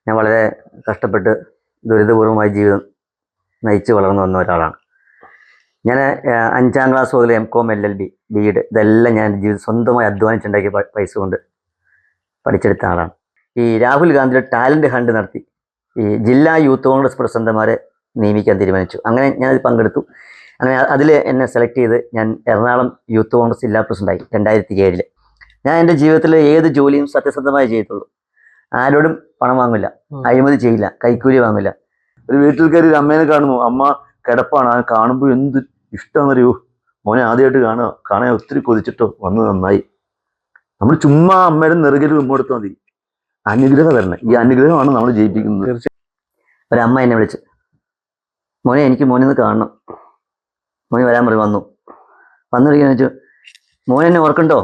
ഞാൻ വളരെ കഷ്ടപ്പെട്ട് ദുരിതപൂർവമായ ജീവിതം നയിച്ച് വളർന്നു വന്ന ഒരാളാണ്. ഞാൻ 5ാം ക്ലാസ് മുതൽ MCOM LLB BEd ഇതെല്ലാം ഞാൻ ജീവിതം സ്വന്തമായി അധ്വാനിച്ചുണ്ടാക്കിയ പൈസ കൊണ്ട് പഠിച്ചെടുത്ത ആളാണ്. ഈ രാഹുൽ ഗാന്ധിയുടെ ടാലൻറ്റ് ഹണ്ട് നടത്തി ഈ ജില്ലാ യൂത്ത് കോൺഗ്രസ് പ്രസിഡന്റുമാരെ നിയമിക്കാൻ തീരുമാനിച്ചു. അങ്ങനെ ഞാനത് പങ്കെടുത്തു. അങ്ങനെ അതിൽ എന്നെ സെലക്ട് ചെയ്ത് ഞാൻ എറണാകുളം യൂത്ത് കോൺഗ്രസ് ജില്ലാ പ്രസിഡൻ്റായി 2007. ഞാൻ എൻ്റെ ജീവിതത്തിൽ ഏത് ജോലിയും സത്യസന്ധമായി ചെയ്യത്തുള്ളൂ. ആരോടും പണം വാങ്ങില്ല, അഴിമതി ചെയ്യില്ല, കൈക്കൂലി വാങ്ങില്ല. ഒരു വീട്ടിൽ കയറി ഒരു അമ്മേനെ കാണുമോ, അമ്മ കിടപ്പാണ്, അത് കാണുമ്പോൾ എന്ത് ഇഷ്ടമെന്നറിയോ, മോനെ ആദ്യമായിട്ട് കാണാൻ ഒത്തിരി കൊതിച്ചിട്ടോ വന്ന് നന്നായി. നമ്മൾ ചുമ്മാ അമ്മയുടെ നെറുകയിൽ മുമ്പെടുത്താൽ മതി, അനുഗ്രഹം തരണം. ഈ അനുഗ്രഹമാണ് നമ്മൾ ജയിപ്പിക്കുന്നത്. ഒരമ്മ എന്നെ വിളിച്ച്, മോനെ എനിക്ക് മോനിന്ന് കാണണം. മോനെ വരാൻ പറയും. വന്നിരിക്കുന്ന വെച്ചു, മോനെ എന്നെ ഓർക്കണ്ടോ,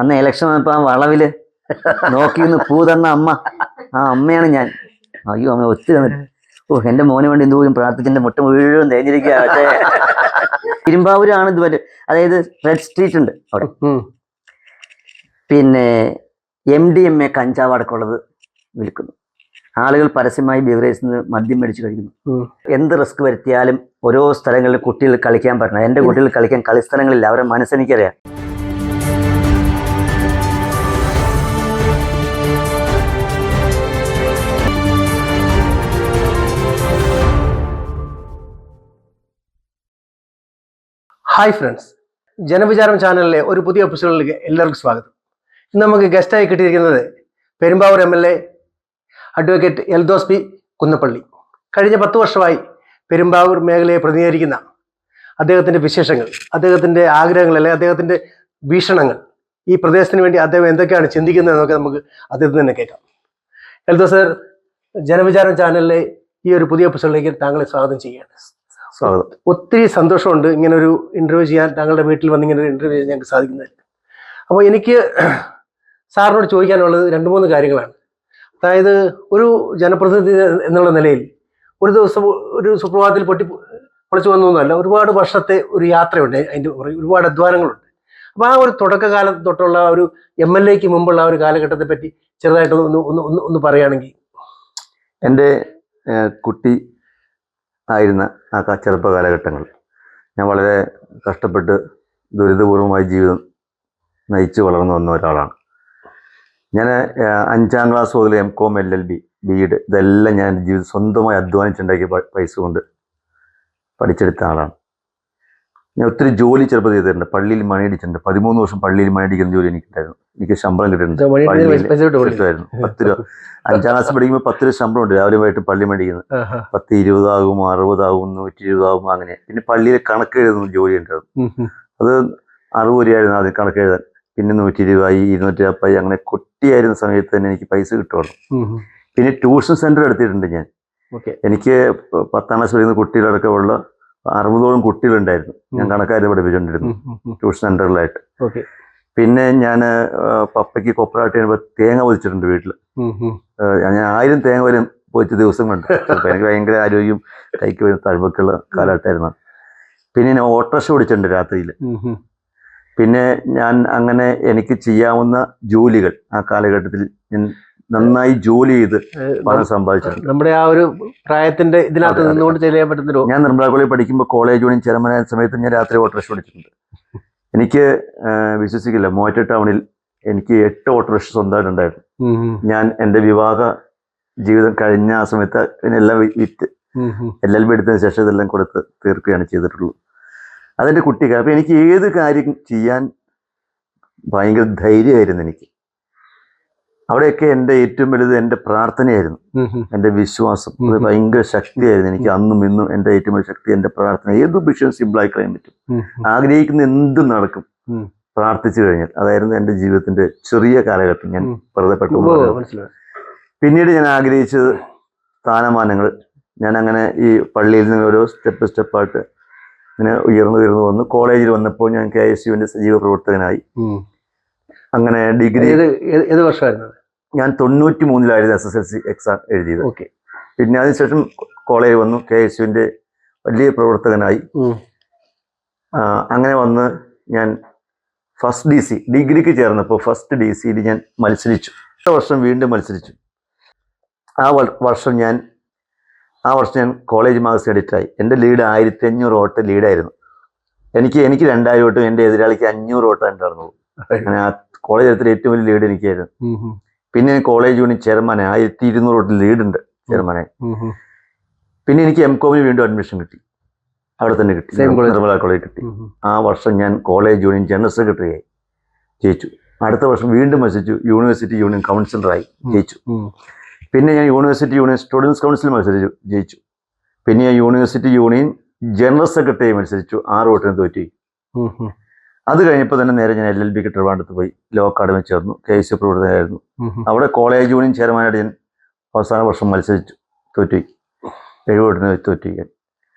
അന്ന് ഇലക്ഷൻ വന്നപ്പോൾ ആ വളവിൽ നോക്കിന്ന് പൂ തന്ന അമ്മ, ആ അമ്മയാണ് ഞാൻ. അയ്യോ അമ്മ ഒത്തിരി തന്നിട്ട്, എൻ്റെ മോനെ വേണ്ടി എന്തോരും പ്രാർത്ഥിച്ചെൻ്റെ മുട്ട മുഴുവൻ തേഞ്ഞിരിക്കുക. പക്ഷേ ഇരുമ്പാവൂരാണ് ഇതുവരെ, അതായത് റെഡ് സ്ട്രീറ്റ് ഉണ്ട് അവിടെ. പിന്നെ MDMA കഞ്ചാവ് അടക്കമുള്ളത് വിൽക്കുന്നു. ആളുകൾ പരസ്യമായി ബിവറേജിൽ നിന്ന് മദ്യം മേടിച്ച് കഴിക്കുന്നു. എന്ത് റിസ്ക് വരുത്തിയാലും ഓരോ സ്ഥലങ്ങളിൽ കുട്ടികൾ കളിക്കാൻ പറ്റണം. എൻ്റെ കുട്ടികൾ കളിക്കാൻ കളിസ്ഥലങ്ങളില്ല, അവരെ മനസ്സെനിക്കറിയാം. ഹായ് ഫ്രണ്ട്സ്, ജനവിചാരം ചാനലിലെ ഒരു പുതിയ എപ്പിസോഡിലേക്ക് എല്ലാവർക്കും സ്വാഗതം. ഇന്ന് നമുക്ക് ഗസ്റ്റായി കിട്ടിയിരിക്കുന്നത് Perumbavoor MLA advocate Eldhose P. Kunnappilly. കഴിഞ്ഞ 10 വർഷമായി പെരുമ്പാവൂർ മേഖലയെ പ്രതിനിധീകരിക്കുന്ന അദ്ദേഹത്തിൻ്റെ വിശേഷങ്ങൾ, അദ്ദേഹത്തിൻ്റെ ആഗ്രഹങ്ങൾ, അല്ലെങ്കിൽ അദ്ദേഹത്തിൻ്റെ വീക്ഷണങ്ങൾ, ഈ പ്രദേശത്തിന് വേണ്ടി അദ്ദേഹം എന്തൊക്കെയാണ് ചിന്തിക്കുന്നത് എന്നൊക്കെ നമുക്ക് അദ്ദേഹത്തിന് തന്നെ കേൾക്കാം. എൽദോസ് സർ, ജനവിചാരം ചാനലിലെ ഈ ഒരു പുതിയ എപ്പിസോഡിലേക്ക് താങ്കളെ സ്വാഗതം ചെയ്യുകയാണ്. സ്വാഗതം. ഒത്തിരി സന്തോഷമുണ്ട് ഇങ്ങനെ ഒരു ഇൻ്റർവ്യൂ ചെയ്യാൻ, താങ്കളുടെ വീട്ടിൽ വന്ന് ഇങ്ങനെ ഒരു ഇൻ്റർവ്യൂ ചെയ്യാൻ ഞങ്ങൾക്ക് സാധിക്കുന്നതിൽ. അപ്പോൾ എനിക്ക് സാറിനോട് ചോദിക്കാനുള്ളത് 2-3 കാര്യങ്ങളാണ്. അതായത് ഒരു ജനപ്രതിനിധി എന്നുള്ള നിലയിൽ ഒരു ദിവസം ഒരു സുപ്രഭാതത്തിൽ പൊളിച്ചു വന്നൊന്നുമല്ല, ഒരുപാട് വർഷത്തെ ഒരു യാത്രയുണ്ട്, അതിൻ്റെ ഒരുപാട് അധ്വാനങ്ങളുണ്ട്. അപ്പോൾ ആ ഒരു തുടക്കകാലത്ത് തൊട്ടുള്ള ഒരു MLAക്ക് മുമ്പുള്ള ആ ഒരു കാലഘട്ടത്തെ പറ്റി ചെറുതായിട്ട് ഒന്ന് പറയുകയാണെങ്കിൽ. എൻ്റെ കുട്ടി ആയിരുന്ന ആ ചെറുപ്പ കാലഘട്ടങ്ങൾ ഞാൻ വളരെ കഷ്ടപ്പെട്ട് ദുരിതപൂർവമായ ജീവിതം നയിച്ച് വളർന്നു വന്ന ഒരാളാണ്. ഞാൻ 5ാം ക്ലാസ് മുതൽ MCOM LLB BEd ഇതെല്ലാം ഞാൻ ജീവിതം സ്വന്തമായി അധ്വാനിച്ചുണ്ടാക്കിയ പൈസ കൊണ്ട് പഠിച്ചെടുത്ത ആളാണ്. ഞാൻ ഒത്തിരി ജോലി ചെറുപ്പം ചെയ്തിട്ടുണ്ട്. പള്ളിയിൽ മണിയടിച്ചിട്ടുണ്ട്. 13 വർഷം പള്ളിയിൽ മണിയടിക്കുന്ന ജോലി എനിക്കുണ്ടായിരുന്നു. എനിക്ക് ശമ്പളം കിട്ടിയിട്ടുണ്ട്. പള്ളിയിലായിരുന്നു 10 രൂപ. 5ാം ക്ലാസ് പഠിക്കുമ്പോൾ 10 രൂപ ശമ്പളം ഉണ്ട്. രാവിലെ വൈകിട്ട് പള്ളി മേടിക്കുന്നത്. 10, 20 ആകും, 60 ആകും, 120 ആകും, അങ്ങനെ. പിന്നെ പള്ളിയിൽ കണക്ക് എഴുതുന്ന ജോലി ഉണ്ടായിരുന്നു. അത് 60 രൂപയായിരുന്നു ആദ്യം കണക്ക് എഴുതാൻ. പിന്നെ 120 ആയി, 240 ആയി, അങ്ങനെ കുട്ടിയായിരുന്ന സമയത്ത് തന്നെ എനിക്ക് പൈസ കിട്ടുള്ളൂ. പിന്നെ ട്യൂഷൻ സെന്റർ എടുത്തിട്ടുണ്ട് ഞാൻ. എനിക്ക് 10ാം ക്ലാസ് പഠിക്കുന്ന കുട്ടികളടക്കമുള്ള 60ഓളം കുട്ടികളുണ്ടായിരുന്നു. ഞാൻ കണക്കായിട്ട് പഠിപ്പിച്ചുകൊണ്ടിരുന്നു ട്യൂഷൻ സെന്ററിലായിട്ട്. പിന്നെ ഞാൻ പപ്പയ്ക്ക് കൊപ്രാട്ട് ചെയ്യുമ്പോൾ തേങ്ങ പൊതിച്ചിട്ടുണ്ട് വീട്ടിൽ. ഞാൻ 1000 തേങ്ങ വരെ പൊതിച്ച ദിവസം കണ്ടു. എനിക്ക് ഭയങ്കര ആരോഗ്യം, കൈക്ക് വരുന്ന തഴുമ്പൊക്കെയുള്ള കാലഘട്ടമായിരുന്നു. പിന്നെ ഞാൻ ഓട്ടോറിക്ഷ ഓടിച്ചിട്ടുണ്ട് രാത്രിയിൽ. പിന്നെ ഞാൻ അങ്ങനെ എനിക്ക് ചെയ്യാവുന്ന ജോലികൾ ആ കാലഘട്ടത്തിൽ ഞാൻ നന്നായി ജോലി ചെയ്ത് പണം സമ്പാദിച്ചിട്ടുണ്ട്. നമ്മുടെ ആ ഒരു പ്രായത്തിന്റെ ഇതിനകത്ത് നിന്നുകൊണ്ട് ചെയ്യാൻ പറ്റുന്ന. ഞാൻ നിർമ്മല കോളേജിൽ പഠിക്കുമ്പോൾ കോളേജ് യൂണിയൻ ചെയർമാനായ സമയത്ത് ഞാൻ രാത്രി ഓട്ടോറിക്ഷ ഓടിച്ചിട്ടുണ്ട്. എനിക്ക് വിശ്വസിക്കില്ല, മൂവാറ്റുപുഴ ടൗണിൽ എനിക്ക് 8 ഓട്ടോറിക്ഷ സ്വന്തമായിട്ടുണ്ടായിരുന്നു. ഞാൻ എൻ്റെ വിവാഹ ജീവിതം കഴിഞ്ഞ ആ സമയത്ത് ഇതിനെല്ലാം വിറ്റ് LLB എടുത്തതിന് ശേഷം ഇതെല്ലാം കൊടുത്ത് തീർക്കുകയാണ് ചെയ്തിട്ടുള്ളൂ. അതെൻ്റെ കുട്ടിക്കാലം. അപ്പം എനിക്ക് ഏത് കാര്യം ചെയ്യാൻ ഭയങ്കര ധൈര്യമായിരുന്നു എനിക്ക്. അവിടെയൊക്കെ എൻ്റെ ഏറ്റവും വലുത് എൻ്റെ പ്രാർത്ഥനയായിരുന്നു, എൻ്റെ വിശ്വാസം. അത് ഭയങ്കര ശക്തിയായിരുന്നു എനിക്ക്. അന്നും ഇന്നും എൻ്റെ ഏറ്റവും വലിയ ശക്തി എൻ്റെ പ്രാർത്ഥന. ഏത് വിഷയം സിമ്പിളായി കളയാൻ പറ്റും. ആഗ്രഹിക്കുന്ന എന്തും നടക്കും പ്രാർത്ഥിച്ചു കഴിഞ്ഞാൽ. അതായിരുന്നു എൻ്റെ ജീവിതത്തിന്റെ ചെറിയ കാലഘട്ടം. ഞാൻ വെറുതെ പെട്ടു. പിന്നീട് ഞാൻ ആഗ്രഹിച്ചത് സ്ഥാനമാനങ്ങൾ. ഞാൻ അങ്ങനെ ഈ പള്ളിയിൽ നിന്ന് ഓരോ സ്റ്റെപ്പായിട്ട് ഇങ്ങനെ ഉയർന്നു വന്നു. കോളേജിൽ വന്നപ്പോൾ ഞാൻ KSUവിന്റെ സജീവ പ്രവർത്തകനായി. അങ്ങനെ ഡിഗ്രി ഏത് വർഷമായിരുന്നു? ഞാൻ 93-ലായിരുന്നു SSLC എക്സാം എഴുതിയത്. പിന്നെ അതിനുശേഷം കോളേജിൽ വന്നു, KSUവിന്റെ വലിയ പ്രവർത്തകനായി. അങ്ങനെ വന്ന് ഞാൻ ഫസ്റ്റ് DC ഡിഗ്രിക്ക് ചേർന്നപ്പോൾ ഫസ്റ്റ് DCയിൽ ഞാൻ മത്സരിച്ചു. 1 വർഷം വീണ്ടും മത്സരിച്ചു. വർഷം ഞാൻ കോളേജ് മാഗസിൻ എഡിറ്ററായി. എൻ്റെ ലീഡ് 1500 വോട്ട് ലീഡായിരുന്നു. എനിക്ക് 2000 വോട്ടും എൻ്റെ എതിരാളിക്ക് 500 വോട്ടും ഉണ്ടായിരുന്നുള്ളൂ. അങ്ങനെ ആ കോളേജ് എടുത്തിട്ട് ഏറ്റവും വലിയ ലീഡ് എനിക്കായിരുന്നു. പിന്നെ കോളേജ് യൂണിയൻ ചെയർമാനെ 1200 വോട്ട് ലീഡുണ്ട് ചെയർമാനെ. പിന്നെ എനിക്ക് എംകോമിന് വീണ്ടും അഡ്മിഷൻ കിട്ടി. അവിടെ തന്നെ കിട്ടി, നിർമ്മല കോളേജ് കിട്ടി. ആ വർഷം ഞാൻ കോളേജ് യൂണിയൻ ജനറൽ സെക്രട്ടറി ആയി, ജയിച്ചു. അടുത്ത വർഷം വീണ്ടും മത്സരിച്ചു, യൂണിവേഴ്സിറ്റി യൂണിയൻ കൗൺസിലറായി, ജയിച്ചു. പിന്നെ ഞാൻ യൂണിവേഴ്സിറ്റി യൂണിയൻ സ്റ്റുഡൻസ് കൗൺസിൽ മത്സരിച്ചു, ജയിച്ചു. പിന്നെ ഞാൻ യൂണിവേഴ്സിറ്റി യൂണിയൻ ജനറൽ സെക്രട്ടറി മത്സരിച്ചു, 6 വോട്ടിന് തോറ്റു. അത് കഴിഞ്ഞപ്പോൾ തന്നെ നേരെ ഞാൻ LLBക്ക് ട്രിവാൻഡ്രത്ത് പോയി, ലോ അക്കാഡമി ചേർന്നു, KSU പ്രവർത്തകനായിരുന്നു. അവിടെ കോളേജ് യൂണിയൻ ചെയർമാനായിട്ട് ഞാൻ അവസാന വർഷം മത്സരിച്ചു, തോറ്റു, 7 വോട്ടിന് തോറ്റു.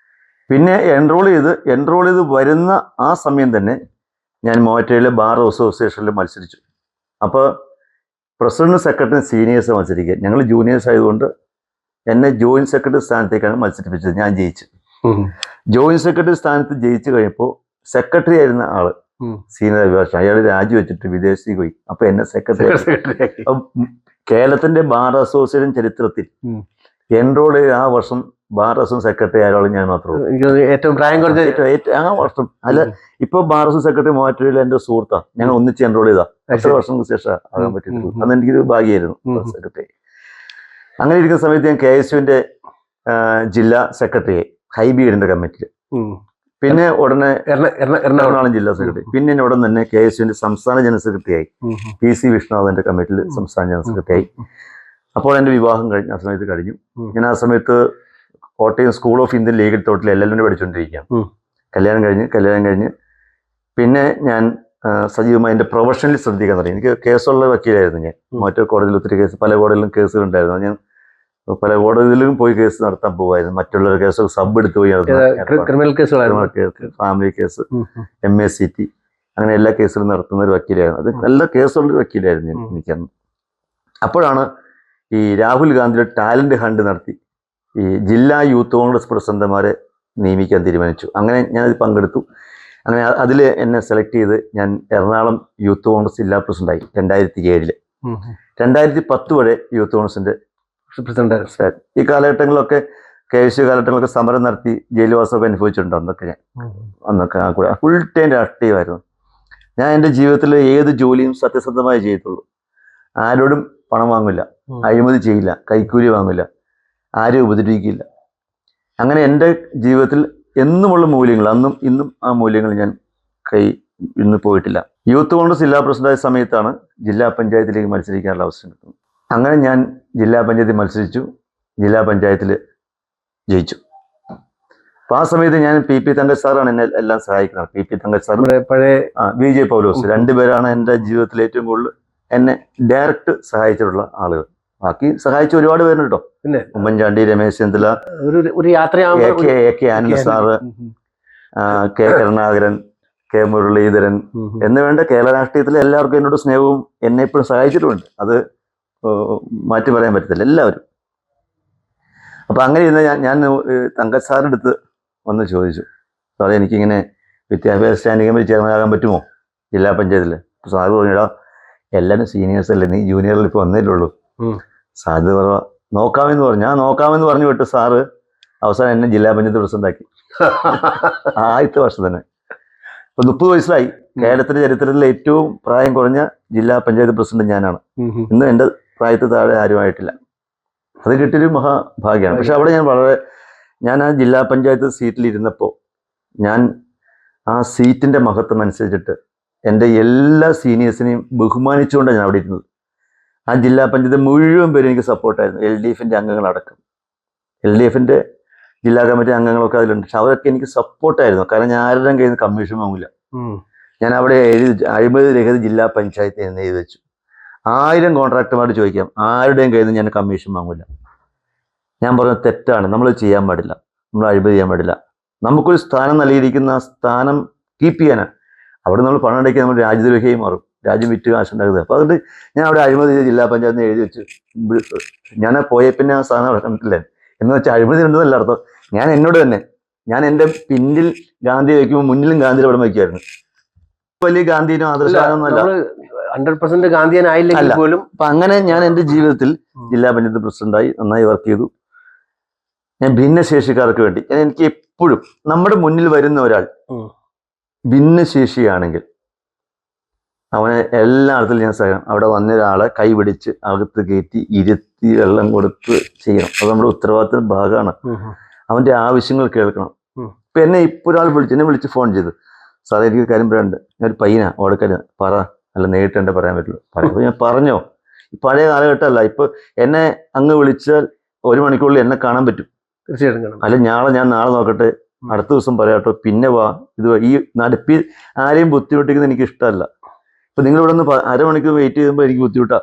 പിന്നെ എൻറോൾ ചെയ്ത് വരുന്ന ആ സമയം തന്നെ ഞാൻ മോറ്റയിലെ ബാർ അസോസിയേഷനിൽ മത്സരിച്ചു. അപ്പോൾ പ്രസിഡന്റ് സെക്രട്ടറി സീനിയേഴ്സ് മത്സരിക്കുക, ഞങ്ങൾ ജൂനിയേഴ്സ് ആയതുകൊണ്ട് എന്നെ ജോയിന്റ് സെക്രട്ടറി സ്ഥാനത്തേക്കാണ് മത്സരിപ്പിച്ചത്. ഞാൻ ജയിച്ചു. ജോയിന്റ് സെക്രട്ടറി സ്ഥാനത്ത് ജയിച്ചു കഴിഞ്ഞപ്പോൾ സെക്രട്ടറി ആയിരുന്ന ആള് സീനിയർ അഭിഭാഷകൻ, അയാൾ രാജിവെച്ചിട്ട് വിദേശത്തേക്ക് പോയി. അപ്പൊ എന്നെ സെക്രട്ടറി. കേരളത്തിന്റെ ബാർ അസോസിയേഷൻ ചരിത്രത്തിൽ എൻറോൾ ആ വർഷം ബാർ അസോസിയേഷൻ സെക്രട്ടറി ആയാലും ഞാൻ മാത്രമേ ഏറ്റവും പ്രായം കുറഞ്ഞ ആ വർഷം. അല്ല, ഇപ്പൊ ബാർ അസോസിയേഷൻ സെക്രട്ടറി മോറ്റയിൽ എൻ്റെ സുഹൃത്താണ്, ഞങ്ങൾ ഒന്നിച്ച് എൻറോൾ ചെയ്താ. 10 വർഷങ്ങൾക്ക് ശേഷം ആകാൻ പറ്റിയിട്ടുള്ളൂ. അന്ന് എനിക്കൊരു ഭാഗ്യമായിരുന്നു സെക്രട്ടറി. അങ്ങനെ ഇരിക്കുന്ന സമയത്ത് ഞാൻ KSUവിന്റെ ജില്ലാ സെക്രട്ടറിയായി, ഹൈബീഡിന്റെ കമ്മിറ്റിയിൽ. പിന്നെ ഉടനെ എറണാകുളം ജില്ലാ സെക്രട്ടറി. പിന്നെ ഉടൻ തന്നെ KSUവിന്റെ സംസ്ഥാന ജനറൽ സെക്രട്ടറി ആയി, PC വിഷ്ണുനാഥന്റെ കമ്മിറ്റിയിൽ സംസ്ഥാന ജനറൽ സെക്രട്ടറി ആയി. അപ്പോൾ എൻ്റെ വിവാഹം ആ സമയത്ത് കഴിഞ്ഞു. ഞാൻ ആ സമയത്ത് Kottayam school of Indian legal തോട്ടിൽ LLB പഠിച്ചുകൊണ്ടിരിക്കുകയാണ്. കല്യാണം കഴിഞ്ഞ് പിന്നെ ഞാൻ സജീവമായി എൻ്റെ പ്രൊഫഷനിൽ ശ്രദ്ധിക്കാൻ തുടങ്ങി. എനിക്ക് കേസുള്ള വക്കീലായിരുന്നു ഞാൻ. മറ്റു കോടതിയിൽ ഒത്തിരി പല കോടതിയിലും കേസുകളുണ്ടായിരുന്നു. ഞാൻ പല കോടതിയിലും പോയി കേസ് നടത്താൻ പോകുമായിരുന്നു. മറ്റുള്ള കേസ് സബ് എടുത്ത് പോയി criminal case, family case, MACT, അങ്ങനെ എല്ലാ കേസിലും നടത്തുന്ന ഒരു വക്കീലായിരുന്നു. അത് നല്ല കേസുള്ള വക്കീലായിരുന്നു എനിക്കന്ന്. അപ്പോഴാണ് ഈ രാഹുൽ ഗാന്ധിയുടെ ടാലന്റ് ഹണ്ട് നടത്തി ഈ ജില്ലാ യൂത്ത് കോൺഗ്രസ് പ്രസിഡന്റുമാരെ നിയമിക്കാൻ തീരുമാനിച്ചു. അങ്ങനെ ഞാനത് പങ്കെടുത്തു. അങ്ങനെ അതിൽ എന്നെ സെലക്ട് ചെയ്ത് ഞാൻ എറണാകുളം യൂത്ത് കോൺഗ്രസ് ജില്ലാ പ്രസിഡന്റായി 2007. 2010 വരെ യൂത്ത് കോൺഗ്രസിന്റെ പ്രസിഡന്റ്. ഈ കാലഘട്ടങ്ങളിലൊക്കെ KSU കാലഘട്ടങ്ങളൊക്കെ സമരം നടത്തി ജയിൽവാസമൊക്കെ അനുഭവിച്ചിട്ടുണ്ടോ അന്നൊക്കെ കൂടെ ഫുൾ ടൈം രാഷ്ട്രീയമായിരുന്നു. ഞാൻ എൻ്റെ ജീവിതത്തിൽ ഏത് ജോലിയും സത്യസന്ധമായി ചെയ്യത്തുള്ളൂ. ആരോടും പണം വാങ്ങില്ല, അഴിമതി ചെയ്യില്ല, കൈക്കൂലി വാങ്ങില്ല, ആരും ഉപദ്രവിക്കില്ല. അങ്ങനെ എൻ്റെ ജീവിതത്തിൽ എന്നുമുള്ള മൂല്യങ്ങൾ, അന്നും ഇന്നും ആ മൂല്യങ്ങൾ ഞാൻ ഇന്ന് പോയിട്ടില്ല. യൂത്ത് കോൺഗ്രസ് ജില്ലാ പ്രസിഡന്റായ സമയത്താണ് ജില്ലാ പഞ്ചായത്തിലേക്ക് മത്സരിക്കാനുള്ള അവസരം കിട്ടുന്നത്. അങ്ങനെ ഞാൻ ജില്ലാ പഞ്ചായത്തിൽ മത്സരിച്ചു, ജില്ലാ പഞ്ചായത്തിൽ ജയിച്ചു. അപ്പോൾ ആ സമയത്ത് ഞാൻ PP തങ്കച്ച് സാറാണ് എന്നെ എല്ലാം സഹായിക്കുന്നത്. PP തങ്കച്ച് സാർ, പഴയ VJ പൗലോസ്, 2 പേരാണ് എൻ്റെ ജീവിതത്തിൽ ഏറ്റവും കൂടുതൽ എന്നെ ഡയറക്റ്റ് സഹായിച്ചിട്ടുള്ള ആളുകൾ. ബാക്കി സഹായിച്ച ഒരുപാട് പേരുണ്ട് കേട്ടോ. പിന്നെ ഉമ്മൻചാണ്ടി, രമേശ് ചെന്നിത്തല, ഒരു AK Anand sir, K Karunakaran, K Muraleedharan എന്ന് വേണ്ട കേരള രാഷ്ട്രീയത്തിലെ എല്ലാവർക്കും എന്നോട് സ്നേഹവും എന്നെ ഇപ്പോഴും സഹായിച്ചിട്ടുമുണ്ട്. അത് മാറ്റി പറയാൻ പറ്റത്തില്ല, എല്ലാവരും. അപ്പൊ അങ്ങനെ ഇരുന്ന് ഞാൻ തങ്കച്ച് സാറിൻ്റെ അടുത്ത് വന്ന് ചോദിച്ചു, സാറേ എനിക്കിങ്ങനെ വിദ്യാഭ്യാസ സ്റ്റാൻഡിംഗ് കമ്മിറ്റി ചെയർമാനാകാൻ പറ്റുമോ ജില്ലാ പഞ്ചായത്തിൽ? സാറ് പറഞ്ഞിടാ, എല്ലാവരും സീനിയേഴ്സ് അല്ലേ, നീ ജൂനിയറിൽ ഇപ്പോൾ വന്നിട്ടുള്ളൂ, സാധ്യത കുറവാ, നോക്കാമെന്ന് പറഞ്ഞു. ഞാൻ നോക്കാമെന്ന് പറഞ്ഞു വിട്ട് സാറ് അവസാനം എന്നെ ജില്ലാ പഞ്ചായത്ത് പ്രസിഡന്റാക്കി. ആദ്യത്തെ വർഷം തന്നെ. ഇപ്പൊ 30 വയസ്സായി. കേരളത്തിന്റെ ചരിത്രത്തിലെ ഏറ്റവും പ്രായം കുറഞ്ഞ ജില്ലാ പഞ്ചായത്ത് പ്രസിഡന്റ് ഞാനാണ്. ഇന്ന് എൻ്റെ പ്രായത്തിൽ താഴെ ആരുമായിട്ടില്ല. അത് കിട്ടിയൊരു മഹാഭാഗ്യമാണ്. പക്ഷെ അവിടെ ഞാൻ ആ ജില്ലാ പഞ്ചായത്ത് സീറ്റിൽ ഇരുന്നപ്പോൾ ഞാൻ ആ സീറ്റിന്റെ മഹത്വം അനുസരിച്ചിട്ട് എൻ്റെ എല്ലാ സീനിയേഴ്സിനെയും ബഹുമാനിച്ചുകൊണ്ടാണ് ഞാൻ അവിടെ ഇരുന്നത്. ആ ജില്ലാ പഞ്ചായത്ത് മുഴുവൻ പേരും എനിക്ക് സപ്പോർട്ടായിരുന്നു, LDFന്റെ അംഗങ്ങളടക്കം. LDFന്റെ ജില്ലാ കമ്മിറ്റി അംഗങ്ങളൊക്കെ അതിലുണ്ട്. പക്ഷെ അവരൊക്കെ എനിക്ക് സപ്പോർട്ടായിരുന്നു. കാരണം ഞാൻ ആരുടെയും കയ്യിൽ നിന്ന് കമ്മീഷൻ വാങ്ങില്ല. ഞാൻ അവിടെ അഴിമതി രഹിത ജില്ലാ പഞ്ചായത്ത് എന്ന് എഴുതി വെച്ചു. 1000 കോൺട്രാക്ടർമാരോട് ചോദിക്കാം, ആരുടെയും കയ്യിൽ നിന്ന് ഞാൻ കമ്മീഷൻ വാങ്ങില്ല. ഞാൻ പറഞ്ഞത് തെറ്റാണ്, നമ്മൾ ചെയ്യാൻ പാടില്ല, നമ്മൾ അഴിമതി ചെയ്യാൻ പാടില്ല. നമുക്കൊരു സ്ഥാനം നൽകിയിരിക്കുന്ന ആ സ്ഥാനം കീപ്പ് ചെയ്യാനാണ്. അവിടെ നമ്മൾ പണം ഉണ്ടാക്കി നമ്മൾ രാജ്യദ്രോഹിയായി മാറും, രാജ്യം വിറ്റ് കാശുണ്ടാക്കുന്നത്. അപ്പോൾ അതുകൊണ്ട് ഞാൻ അവിടെ അഴിമതി ജില്ലാ പഞ്ചായത്തിന് എഴുതി വെച്ച്. ഞാൻ പോയ പിന്നെ ആ സ്ഥാനം അവിടെ കണ്ടിട്ടില്ല. എന്ന് വെച്ചാൽ അഴിമതി ഉണ്ടെന്നല്ല അർത്ഥം. ഞാൻ എന്നോട് തന്നെ, ഞാൻ എൻ്റെ പിന്നിൽ ഗാന്ധി വയ്ക്കുമ്പോൾ മുന്നിലും ഗാന്ധിയുടെ അവിടെ വയ്ക്കുമായിരുന്നു. വലിയ ഗാന്ധിനും ആദർശാനൊന്നുമല്ല. 100% ഗാന്ധിയനായില്ലെങ്കിൽ അല്ല. പോലും അപ്പൊ അങ്ങനെ ഞാൻ എൻ്റെ ജീവിതത്തിൽ ജില്ലാ പഞ്ചായത്ത് പ്രസിഡന്റായി നന്നായി വർക്ക് ചെയ്തു. ഞാൻ ഭിന്നശേഷിക്കാർക്ക് വേണ്ടി എനിക്ക് എപ്പോഴും നമ്മുടെ മുന്നിൽ വരുന്ന ഒരാൾ ഭിന്നശേഷിയാണെങ്കിൽ അവനെ എല്ലായിടത്തിലും ഞാൻ സഹായം. അവിടെ വന്ന ഒരാളെ കൈപിടിച്ച് അകത്ത് കയറ്റി ഇരുത്തി വെള്ളം കൊടുത്ത് ചെയ്യണം. അത് നമ്മുടെ ഉത്തരവാദിത്തത്തിന്റെ ഭാഗമാണ്. അവന്റെ ആവശ്യങ്ങൾ കേൾക്കണം. ഇപ്പൊ എന്നെ ഒരാൾ എന്നെ വിളിച്ച് ഫോൺ ചെയ്തു, സാറേ എനിക്ക് കാര്യം പറയാനുണ്ട്, ഞാൻ ഒരു പയ്യനാ ഓടക്കാര് പറ, അല്ല നേരിട്ട് എന്നെ പറയാൻ പറ്റുള്ളൂ. അപ്പൊ ഞാൻ പറഞ്ഞോ, പഴയ കാലഘട്ടമല്ല. ഇപ്പൊ എന്നെ അങ്ങ് വിളിച്ചാൽ 1 മണിക്കൂറിൽ എന്നെ കാണാൻ പറ്റും. തീർച്ചയായിട്ടും അല്ല ഞാൻ നാളെ നോക്കട്ടെ, അടുത്ത ദിവസം പറയാട്ടോ, പിന്നെ വാ. ഈ നടപ്പി ആരെയും ബുദ്ധിമുട്ടിക്കുന്നത് എനിക്ക് ഇഷ്ടമല്ല. ഇപ്പൊ നിങ്ങൾ ഇവിടെ നിന്ന് അരമണിക്കൂർ വെയിറ്റ് ചെയ്യുമ്പോൾ എനിക്ക് ബുദ്ധിമുട്ടാ.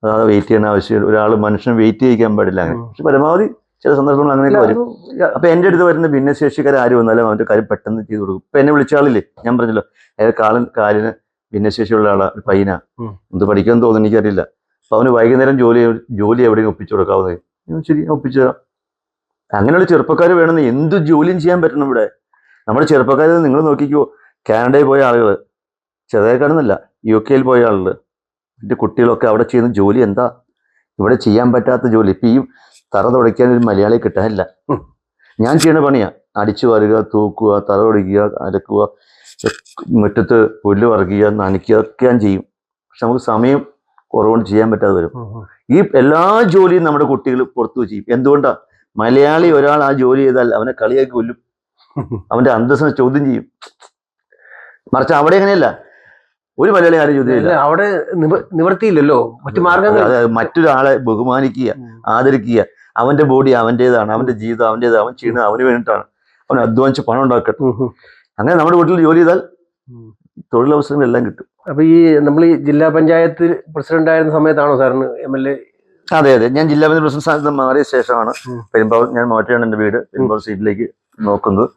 അതായത് വെയിറ്റ് ചെയ്യണ ആവശ്യം, ഒരാൾ മനുഷ്യൻ വെയിറ്റ് ചെയ്യിക്കാൻ പാടില്ല. അങ്ങനെ പക്ഷെ പരമാവധി ചില സന്ദർഭങ്ങൾ അങ്ങനെയൊക്കെ വരും. അപ്പൊ എൻ്റെ അടുത്ത് വരുന്ന ഭിന്നശേഷിക്കാർ ആര് വന്നാലും അവന്റെ കാര്യം പെട്ടെന്ന് ചെയ്ത് കൊടുക്കും. ഇപ്പൊ എന്നെ വിളിച്ച ആളില്ലേ, ഞാൻ പറഞ്ഞല്ലോ, അയാൾ കാലിന് ഭിന്നശേഷിയുള്ള ആളാ, ഒരു പയ്യനാ, എന്ത് പഠിക്കാൻ തോന്നുന്നു എനിക്കറിയില്ല. അപ്പൊ അവന് വൈകുന്നേരം ജോലി എവിടെയും ഒപ്പിച്ചു കൊടുക്കാവുന്നത്. ശരി, ഒപ്പിച്ചു തരാം. അങ്ങനെയുള്ള ചെറുപ്പക്കാർ വേണമെന്ന് എന്ത് ജോലിയും ചെയ്യാൻ പറ്റണം ഇവിടെ. നമ്മുടെ ചെറുപ്പക്കാർ നിങ്ങൾ നോക്കിക്കോ, കാനഡയിൽ പോയ ആളുകൾ, ചെറുതായിക്കാണെന്നല്ല, UK പോയ ആളുകൾ, എൻ്റെ കുട്ടികളൊക്കെ അവിടെ ചെയ്യുന്ന ജോലി എന്താ ഇവിടെ ചെയ്യാൻ പറ്റാത്ത ജോലി. ഇപ്പൊ ഈ തറ തുടയ്ക്കാൻ ഒരു മലയാളി കിട്ടാനില്ല. ഞാൻ ചെയ്യുന്ന പണിയാ, അടിച്ചു വാരുക, തൂക്കുക, തറ തുടയ്ക്കുക, അരക്കുക, മുറ്റത്ത് പുല്ല് പറിക്കുക, നനയ്ക്കുക, ഒക്കെ ഞാൻ ചെയ്യും. പക്ഷെ നമുക്ക് സമയം കുറവുകൊണ്ട് ചെയ്യാൻ പറ്റാതെ വരും. ഈ എല്ലാ ജോലിയും നമ്മുടെ കുട്ടികൾ പുറത്തു ചെയ്യും. എന്തുകൊണ്ടാ? മലയാളി ഒരാൾ ആ ജോലി ചെയ്താൽ അവനെ കളിയാക്കി കൊല്ലും, അവന്റെ അന്തസ്സിനെ ചോദ്യം ചെയ്യും. മറിച്ച് അവിടെ എങ്ങനെയല്ല, ഒരു മലയാളി ആരും ചോദ്യം ചെയ്യില്ല. അവിടെ നിവൃത്തിയില്ലല്ലോ, മറ്റു മാർഗങ്ങൾ. അതായത് മറ്റൊരാളെ ബഹുമാനിക്കുക, ആദരിക്കുക. അവന്റെ ബോഡി അവൻ്റെതാണ്, അവന്റെ ജീവിതം അവൻ്റെതാണ്, അവൻ ചെയ്യുന്നത് അവന് വേണ്ടിയിട്ടാണ്, അവൻ അധ്വാനിച്ച് പണം ഉണ്ടാക്കട്ടെ. അങ്ങനെ നമ്മുടെ വീട്ടിൽ ജോലി ചെയ്താൽ തൊഴിലവസരങ്ങളെല്ലാം കിട്ടും. അപ്പൊ നമ്മൾ ഈ ജില്ലാ പഞ്ചായത്ത് പ്രസിഡന്റ് ആയിരുന്ന സമയത്താണോ സാറിന് MLA? അതെ, ഞാൻ ജില്ലാ പഞ്ചായത്ത് പ്രസിഡന്റ് സ്ഥാനത്ത് മാറിയ ശേഷമാണ് പെരുമ്പാവൂർ, ഞാൻ മാറ്റിയാണ് എൻ്റെ വീട് പെരുമ്പാവൂർ സീറ്റിലേക്ക് നോക്കുന്നത്.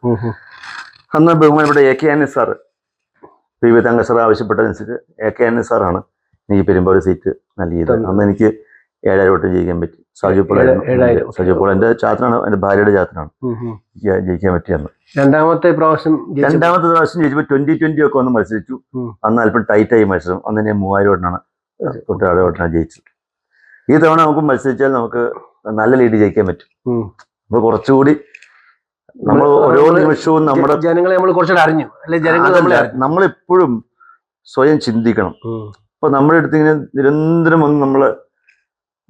അന്ന് ബഹുമാനപ്പെട്ട AK ആന്റണി സാറ്, PV തങ്ക സാർ ആവശ്യപ്പെട്ടതനുസരിച്ച് AK ആന്റണി സാറാണ് എനിക്ക് പെരുമ്പാവൂർ സീറ്റ് നൽകിയത്. അന്ന് എനിക്ക് 7,000 വോട്ട് ജയിക്കാൻ പറ്റി. സജു പോൾ എൻ്റെ ചാത്തനാണ്, എൻ്റെ ഭാര്യയുടെ ചാത്തനാണ് ജയിക്കാൻ പറ്റിയെന്ന്. രണ്ടാമത്തെ പ്രാവശ്യം ജയിച്ചപ്പോൾ 2020 ഒക്കെ വന്ന് മത്സരിച്ചു. അന്ന് അല്പം ടൈറ്റായി മത്സരം. അന്ന് ഞാൻ 3,000 വോട്ടിനാണ്, 3,000 വോട്ടിനാണ് ജയിച്ചത്. ഈ തവണ നമുക്ക് മത്സരിച്ചാൽ നമുക്ക് നല്ല ലീഡ് ജയിക്കാൻ പറ്റും. അപ്പൊ കുറച്ചുകൂടി നമ്മൾ ഓരോ നിമിഷവും നമ്മുടെ ജനങ്ങളെ നമ്മൾ കുറച്ചുകൂടെ അറിഞ്ഞു, അല്ലെ? നമ്മളെപ്പോഴും സ്വയം ചിന്തിക്കണം. അപ്പൊ നമ്മുടെ അടുത്ത് ഇങ്ങനെ നിരന്തരം വന്ന് നമ്മളെ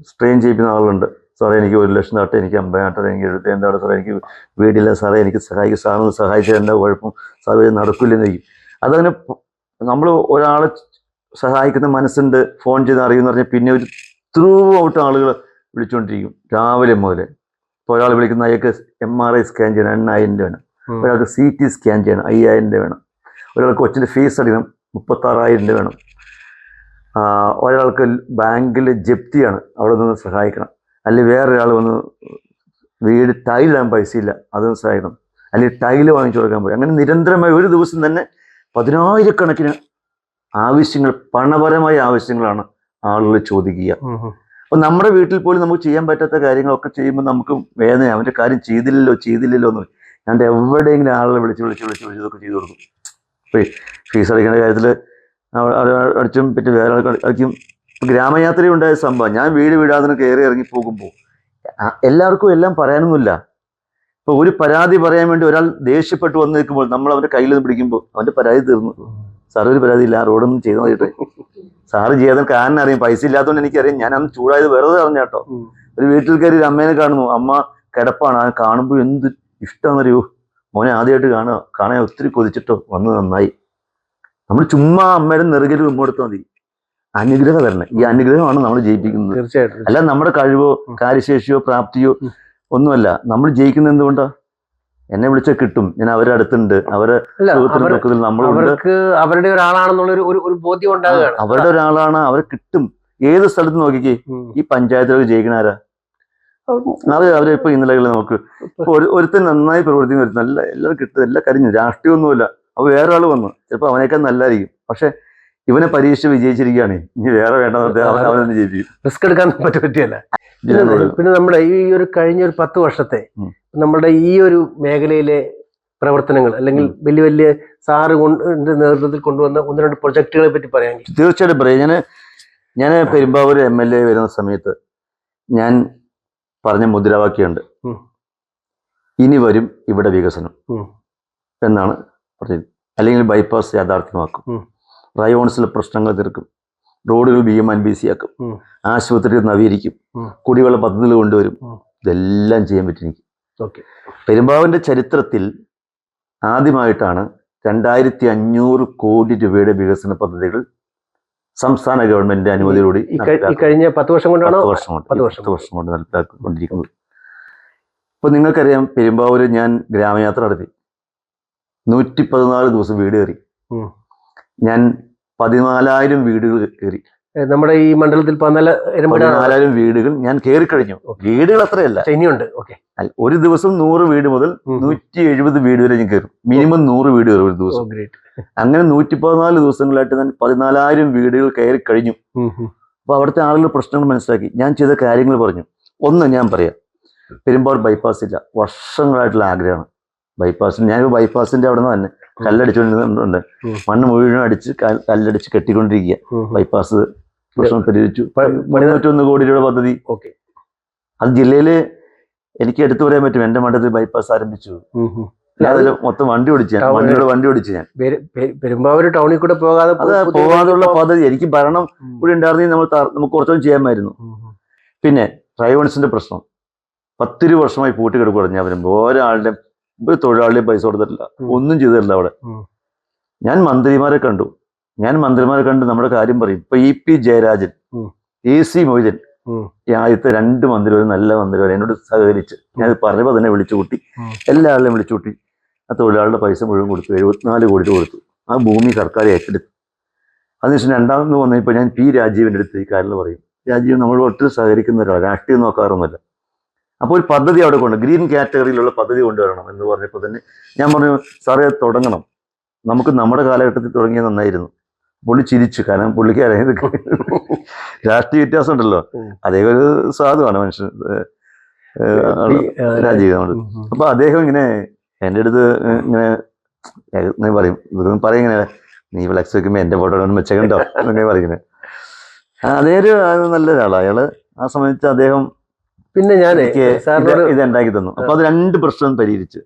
സ്ട്രെയിൻ ചെയ്യിക്കുന്ന ആളുണ്ട്. സാറേ എനിക്ക് 1 ലക്ഷം താട്ടെ, എനിക്ക് 50 താട്ടെ, എനിക്ക് 75 താട്ടെ, സാറേ എനിക്ക് വീടില്ല, സാറേ എനിക്ക് സഹായിക്കും, സാറൊന്ന് സഹായിച്ചാൽ എന്താ കുഴപ്പം, സാറ് നടക്കില്ലെന്ന് ചോദിക്കും. അതങ്ങനെ നമ്മൾ ഒരാളെ സഹായിക്കുന്ന മനസ്സുണ്ട്, ഫോൺ ചെയ്ത് അറിയുമെന്ന് പറഞ്ഞാൽ പിന്നെ ഒരു ത്രൂ ഔട്ട് ആളുകൾ വിളിച്ചുകൊണ്ടിരിക്കും രാവിലെ മുതൽ. ഇപ്പോൾ ഒരാൾ വിളിക്കുന്ന അയാൾക്ക് MRI സ്കാൻ ചെയ്യണം 8,000 രൂപ വേണം, ഒരാൾക്ക് CT സ്കാൻ ചെയ്യണം 5,000 രൂപ വേണം, ഒരാൾക്ക് കൊച്ചിൻ്റെ ഫീസ് അടിക്കണം 36,000 രൂപ വേണം, ഒരാൾക്ക് ബാങ്കിൽ ജപ്തിയാണ്, അവിടെ നിന്ന് സഹായിക്കണം, അല്ലെങ്കിൽ വേറൊരാൾ വന്ന് വീട് ടൈലിടാൻ പൈസയില്ല, അതൊന്ന് സഹായിക്കണം, അല്ലെങ്കിൽ ടൈല് വാങ്ങിച്ചു കൊടുക്കാൻ പോയി. അങ്ങനെ നിരന്തരമായി ഒരു ദിവസം തന്നെ 10,000 ആവശ്യങ്ങൾ, പണപരമായ ആവശ്യങ്ങളാണ് ആളുകൾ ചോദിക്കുക. അപ്പൊ നമ്മുടെ വീട്ടിൽ പോലും നമുക്ക് ചെയ്യാൻ പറ്റാത്ത കാര്യങ്ങളൊക്കെ ചെയ്യുമ്പോൾ നമുക്ക് വേദന, അവന്റെ കാര്യം ചെയ്തില്ലല്ലോ എന്ന്. ഞാൻ എവിടെയെങ്കിലും ആളുകളെ വിളിച്ച് ഇതൊക്കെ ചെയ്തു കൊടുക്കും. ഇപ്പൊ ഫീസ് അടിക്കേണ്ട കാര്യത്തിൽ അടിച്ചും പറ്റി വേറെ അടിക്കും. ഗ്രാമയാത്ര ഉണ്ടായ സംഭവം, ഞാൻ വീടാതിന് കയറി ഇറങ്ങി പോകുമ്പോൾ എല്ലാവർക്കും എല്ലാം പറയാനൊന്നുമില്ല. ഇപ്പൊ ഒരു പരാതി പറയാൻ വേണ്ടി ഒരാൾ ദേഷ്യപ്പെട്ട് വന്ന് നിൽക്കുമ്പോൾ നമ്മൾ അവന്റെ കയ്യിൽ നിന്ന് പിടിക്കുമ്പോൾ അവന്റെ പരാതി തീർന്നു. സാർ ഒരു പരാതി ഇല്ല, ആ റോഡൊന്നും ചെയ്ത് നോക്കിയിട്ട്. സാറ് ചെയ്യാതെ കാരണം അറിയാം, പൈസ ഇല്ലാത്തതുകൊണ്ട് എനിക്കറിയാം. ഞാൻ അന്ന് ചൂടായത് വെറുതെ അറിഞ്ഞാട്ടോ. ഒരു വീട്ടിൽ കയറി ഒരു അമ്മേനെ കാണുന്നു, അമ്മ കിടപ്പാണ്, ആ കാണുമ്പോൾ എന്ത് ഇഷ്ടമെന്നറിയോ, മോനെ ആദ്യമായിട്ട് കാണാൻ ഒത്തിരി കൊതിച്ചിട്ടോ, വന്ന് നന്നായി. നമ്മൾ ചുമ്മാ അമ്മയുടെ നെറുകയിൽ ഉമ്മെടുത്താൽ മതി, അനുഗ്രഹം തരണം. ഈ അനുഗ്രഹമാണ് നമ്മൾ ജയിപ്പിക്കുന്നത്. തീർച്ചയായിട്ടും. അല്ല നമ്മുടെ കഴിവോ കാര്യശേഷിയോ പ്രാപ്തിയോ ഒന്നുമല്ല. നമ്മൾ ജയിക്കുന്നത് എന്തുകൊണ്ടാ? എന്നെ വിളിച്ചാൽ കിട്ടും, ഞാൻ അവരുടെ അടുത്തുണ്ട്, അവർക്ക് അവരുടെ ഒരാളാണെന്നുള്ള ഒരു ബോധ്യം ഉണ്ടാകുകയാണ്. അവരുടെ ഒരാളാണ്, അവരെ കിട്ടും. ഏത് സ്ഥലത്ത് നോക്കിക്കേ, ഈ പഞ്ചായത്തിലൊക്കെ ജയിക്കണാരാ? അവരെ ഇപ്പൊ ഇന്നലെ നോക്ക്, ഒരുത്തൻ നന്നായി പ്രവർത്തിക്കുന്ന നല്ല എല്ലാവരും കിട്ടും, എല്ലാം കരിഞ്ഞു, രാഷ്ട്രീയമൊന്നുമില്ല. അപ്പൊ വേറെ ആള് വന്നു, ചിലപ്പോ അവനേക്കാൾ നല്ലതായിരിക്കും, പക്ഷെ ഇവനെ പരീക്ഷ വിജയിച്ചിരിക്കുകയാണ്, ഇനി വേറെ വേണ്ട, അവനൊന്ന് ജയിപ്പിക്കും. റിസ്ക് എടുക്കാൻ പറ്റിയല്ല. പിന്നെ നമ്മുടെ ഈ ഒരു കഴിഞ്ഞ ഒരു 10 വർഷത്തെ നമ്മുടെ ഈ ഒരു മേഖലയിലെ പ്രവർത്തനങ്ങൾ അല്ലെങ്കിൽ വലിയ വലിയ സാറ് നേതൃത്വത്തിൽ കൊണ്ടുവന്ന 1-2 പ്രൊജക്ടുകളെ പറ്റി പറയാമെങ്കിൽ? തീർച്ചയായിട്ടും പറയാം. ഞാൻ പെരുമ്പാവൂർ MLA വരുന്ന സമയത്ത് ഞാൻ പറഞ്ഞ മുദ്രാവാക്യമുണ്ട്, ഇനി വരും ഇവിടെ വികസനം എന്നാണ് പറഞ്ഞത്. അല്ലെങ്കിൽ ബൈപ്പാസ് യാഥാർത്ഥ്യമാക്കും, റയോൺസിലെ പ്രശ്നങ്ങൾ തീർക്കും, റോഡുകൾ BMNBC ആക്കും, ആശുപത്രികൾ നവീകരിക്കും, കുടിവെള്ള പദ്ധതികൾ കൊണ്ടുവരും. ഇതെല്ലാം ചെയ്യാൻ പറ്റും എനിക്ക്. പെരുമ്പാവൂരിന്റെ ചരിത്രത്തിൽ ആദ്യമായിട്ടാണ് 2500 കോടി രൂപയുടെ വികസന പദ്ധതികൾ സംസ്ഥാന ഗവൺമെന്റിന്റെ അനുമതിയോടുകൂടി കഴിഞ്ഞ 10 വർഷം കൊണ്ടാണോ? 10 വർഷം കൊണ്ട് നടപ്പിലാക്കിക്കൊണ്ടിരിക്കുന്നത്. ഇപ്പൊ നിങ്ങൾക്കറിയാം, പെരുമ്പാവൂര് ഞാൻ ഗ്രാമയാത്ര നടത്തി, 114 ദിവസം വീട് കയറി. ഞാൻ 14,000 വീടുകൾ കയറി. നമ്മുടെ ഈ മണ്ഡലത്തിൽ 14,000 വീടുകൾ ഞാൻ കയറി കഴിഞ്ഞു. വീടുകൾ അത്രയല്ല, ഇനിയുണ്ട്. ഒരു ദിവസം 100 വീട് മുതൽ 170 വീട് വരെ ഞാൻ കയറും. മിനിമം 100 വീട് കയറും ഒരു ദിവസം. അങ്ങനെ 114 ദിവസങ്ങളായിട്ട് ഞാൻ 14,000 വീടുകൾ കയറി കഴിഞ്ഞു. അപ്പൊ അവിടുത്തെ ആളുകളുടെ പ്രശ്നങ്ങൾ മനസ്സിലാക്കി, ഞാൻ ചെയ്ത കാര്യങ്ങൾ പറഞ്ഞു. ഒന്ന് ഞാൻ പറയാം, പെരുമ്പാവൂർ ബൈപ്പാസ് ഇല്ല, വർഷങ്ങളായിട്ടുള്ള ആഗ്രഹമാണ് ബൈപ്പാസിന്. ഞാൻ ബൈപ്പാസിന്റെ അവിടെ നിന്ന് തന്നെ കല്ലടിച്ചുകൊണ്ടിരുന്നുണ്ട്, മണ്ണ് മുഴുവൻ അടിച്ച് കല്ലടിച്ച് കെട്ടിക്കൊണ്ടിരിക്കുക. ബൈപ്പാസ് പ്രശ്നം പരിഹരിച്ചു. 301 കോടി രൂപ പദ്ധതി. അത് ജില്ലയില് എനിക്ക് എടുത്തു പറയാൻ പറ്റും. എന്റെ മണ്ഡലത്തിൽ ബൈപ്പാസ് ആരംഭിച്ചു. അതിൽ മൊത്തം വണ്ടി ഓടിച്ചു ഞാൻ. പെരുമ്പാവൂർ ടൗണിൽ കൂടെ പോകാതുള്ള പദ്ധതി എനിക്ക് ഭരണം കൂടി ഉണ്ടായിരുന്നെങ്കിൽ നമുക്ക് കുറച്ചൊന്നും ചെയ്യാമായിരുന്നു. പിന്നെ റയോൺസിന്റെ പ്രശ്നം 10 വർഷമായി പൂട്ടി കിടക്കുകയാണ്. ഞാൻ വരുമ്പോൾ ഒരു തൊഴിലാളിയും പൈസ കൊടുത്തിട്ടില്ല, ഒന്നും ചെയ്തിട്ടില്ല അവിടെ. ഞാൻ മന്ത്രിമാരെ കണ്ടു നമ്മുടെ കാര്യം പറയും. ഇപ്പൊ EP ജയരാജൻ, AC മൊയ്തൻ, ഈ ആദ്യത്തെ 2 മന്ത്രിമാരും നല്ല മന്ത്രിമാരും എന്നോട് സഹകരിച്ച് ഞാൻ പറഞ്ഞപ്പോൾ തന്നെ വിളിച്ചു കൂട്ടി, എല്ലാ ആളെയും വിളിച്ചു കൂട്ടി. ആ തൊഴിലാളിയുടെ പൈസ മുഴുവൻ കൊടുത്തു, 74 കോടി രൂപ കൊടുത്തു. ആ ഭൂമി സർക്കാർ ഏറ്റെടുത്തു. അതിനുശേഷം രണ്ടാമത് വന്നപ്പോൾ ഞാൻ P രാജീവിൻ്റെ അടുത്ത് ഈ കാര്യങ്ങൾ പറയും. രാജീവ് നമ്മൾ ഒട്ടും സഹകരിക്കുന്ന ഒരാൾ, രാഷ്ട്രീയം നോക്കാറൊന്നുമല്ല. അപ്പോൾ ഒരു പദ്ധതി അവിടെ ഗ്രീൻ കാറ്റഗറിയിലുള്ള പദ്ധതി കൊണ്ടുവരണം എന്ന് പറഞ്ഞപ്പോൾ തന്നെ ഞാൻ പറഞ്ഞു, സാറേ അത് തുടങ്ങണം, നമുക്ക് നമ്മുടെ കാലഘട്ടത്തിൽ തുടങ്ങിയത് നന്നായിരുന്നു. പുള്ളി ചിരിച്ചു. കാരണം പുള്ളിക്ക് അറിയാം രാഷ്ട്രീയ വ്യത്യാസം ഉണ്ടല്ലോ, അതേ ഒരു സാധുവാണ് മനുഷ്യൻ രാജീവ് നമ്മൾ. അപ്പൊ അദ്ദേഹം ഇങ്ങനെ എൻ്റെ അടുത്ത് ഇങ്ങനെ പറയും ഇങ്ങനെ, നീ ഫ്ലെക്സ് വെക്കുമ്പോ എന്റെ ഫോട്ടോ കൊണ്ട് മെച്ചകണ്ടോ എന്നൊക്കെ പറയുന്നത്. അതേ ഒരു നല്ലൊരാളാണ് അയാള്. ആ സമയത്ത് അദ്ദേഹം പിന്നെ ഞാൻ ഇത് ഉണ്ടാക്കി തന്നു. അപ്പൊ അത് 2 പ്രശ്നം പരിഹരിച്ചു.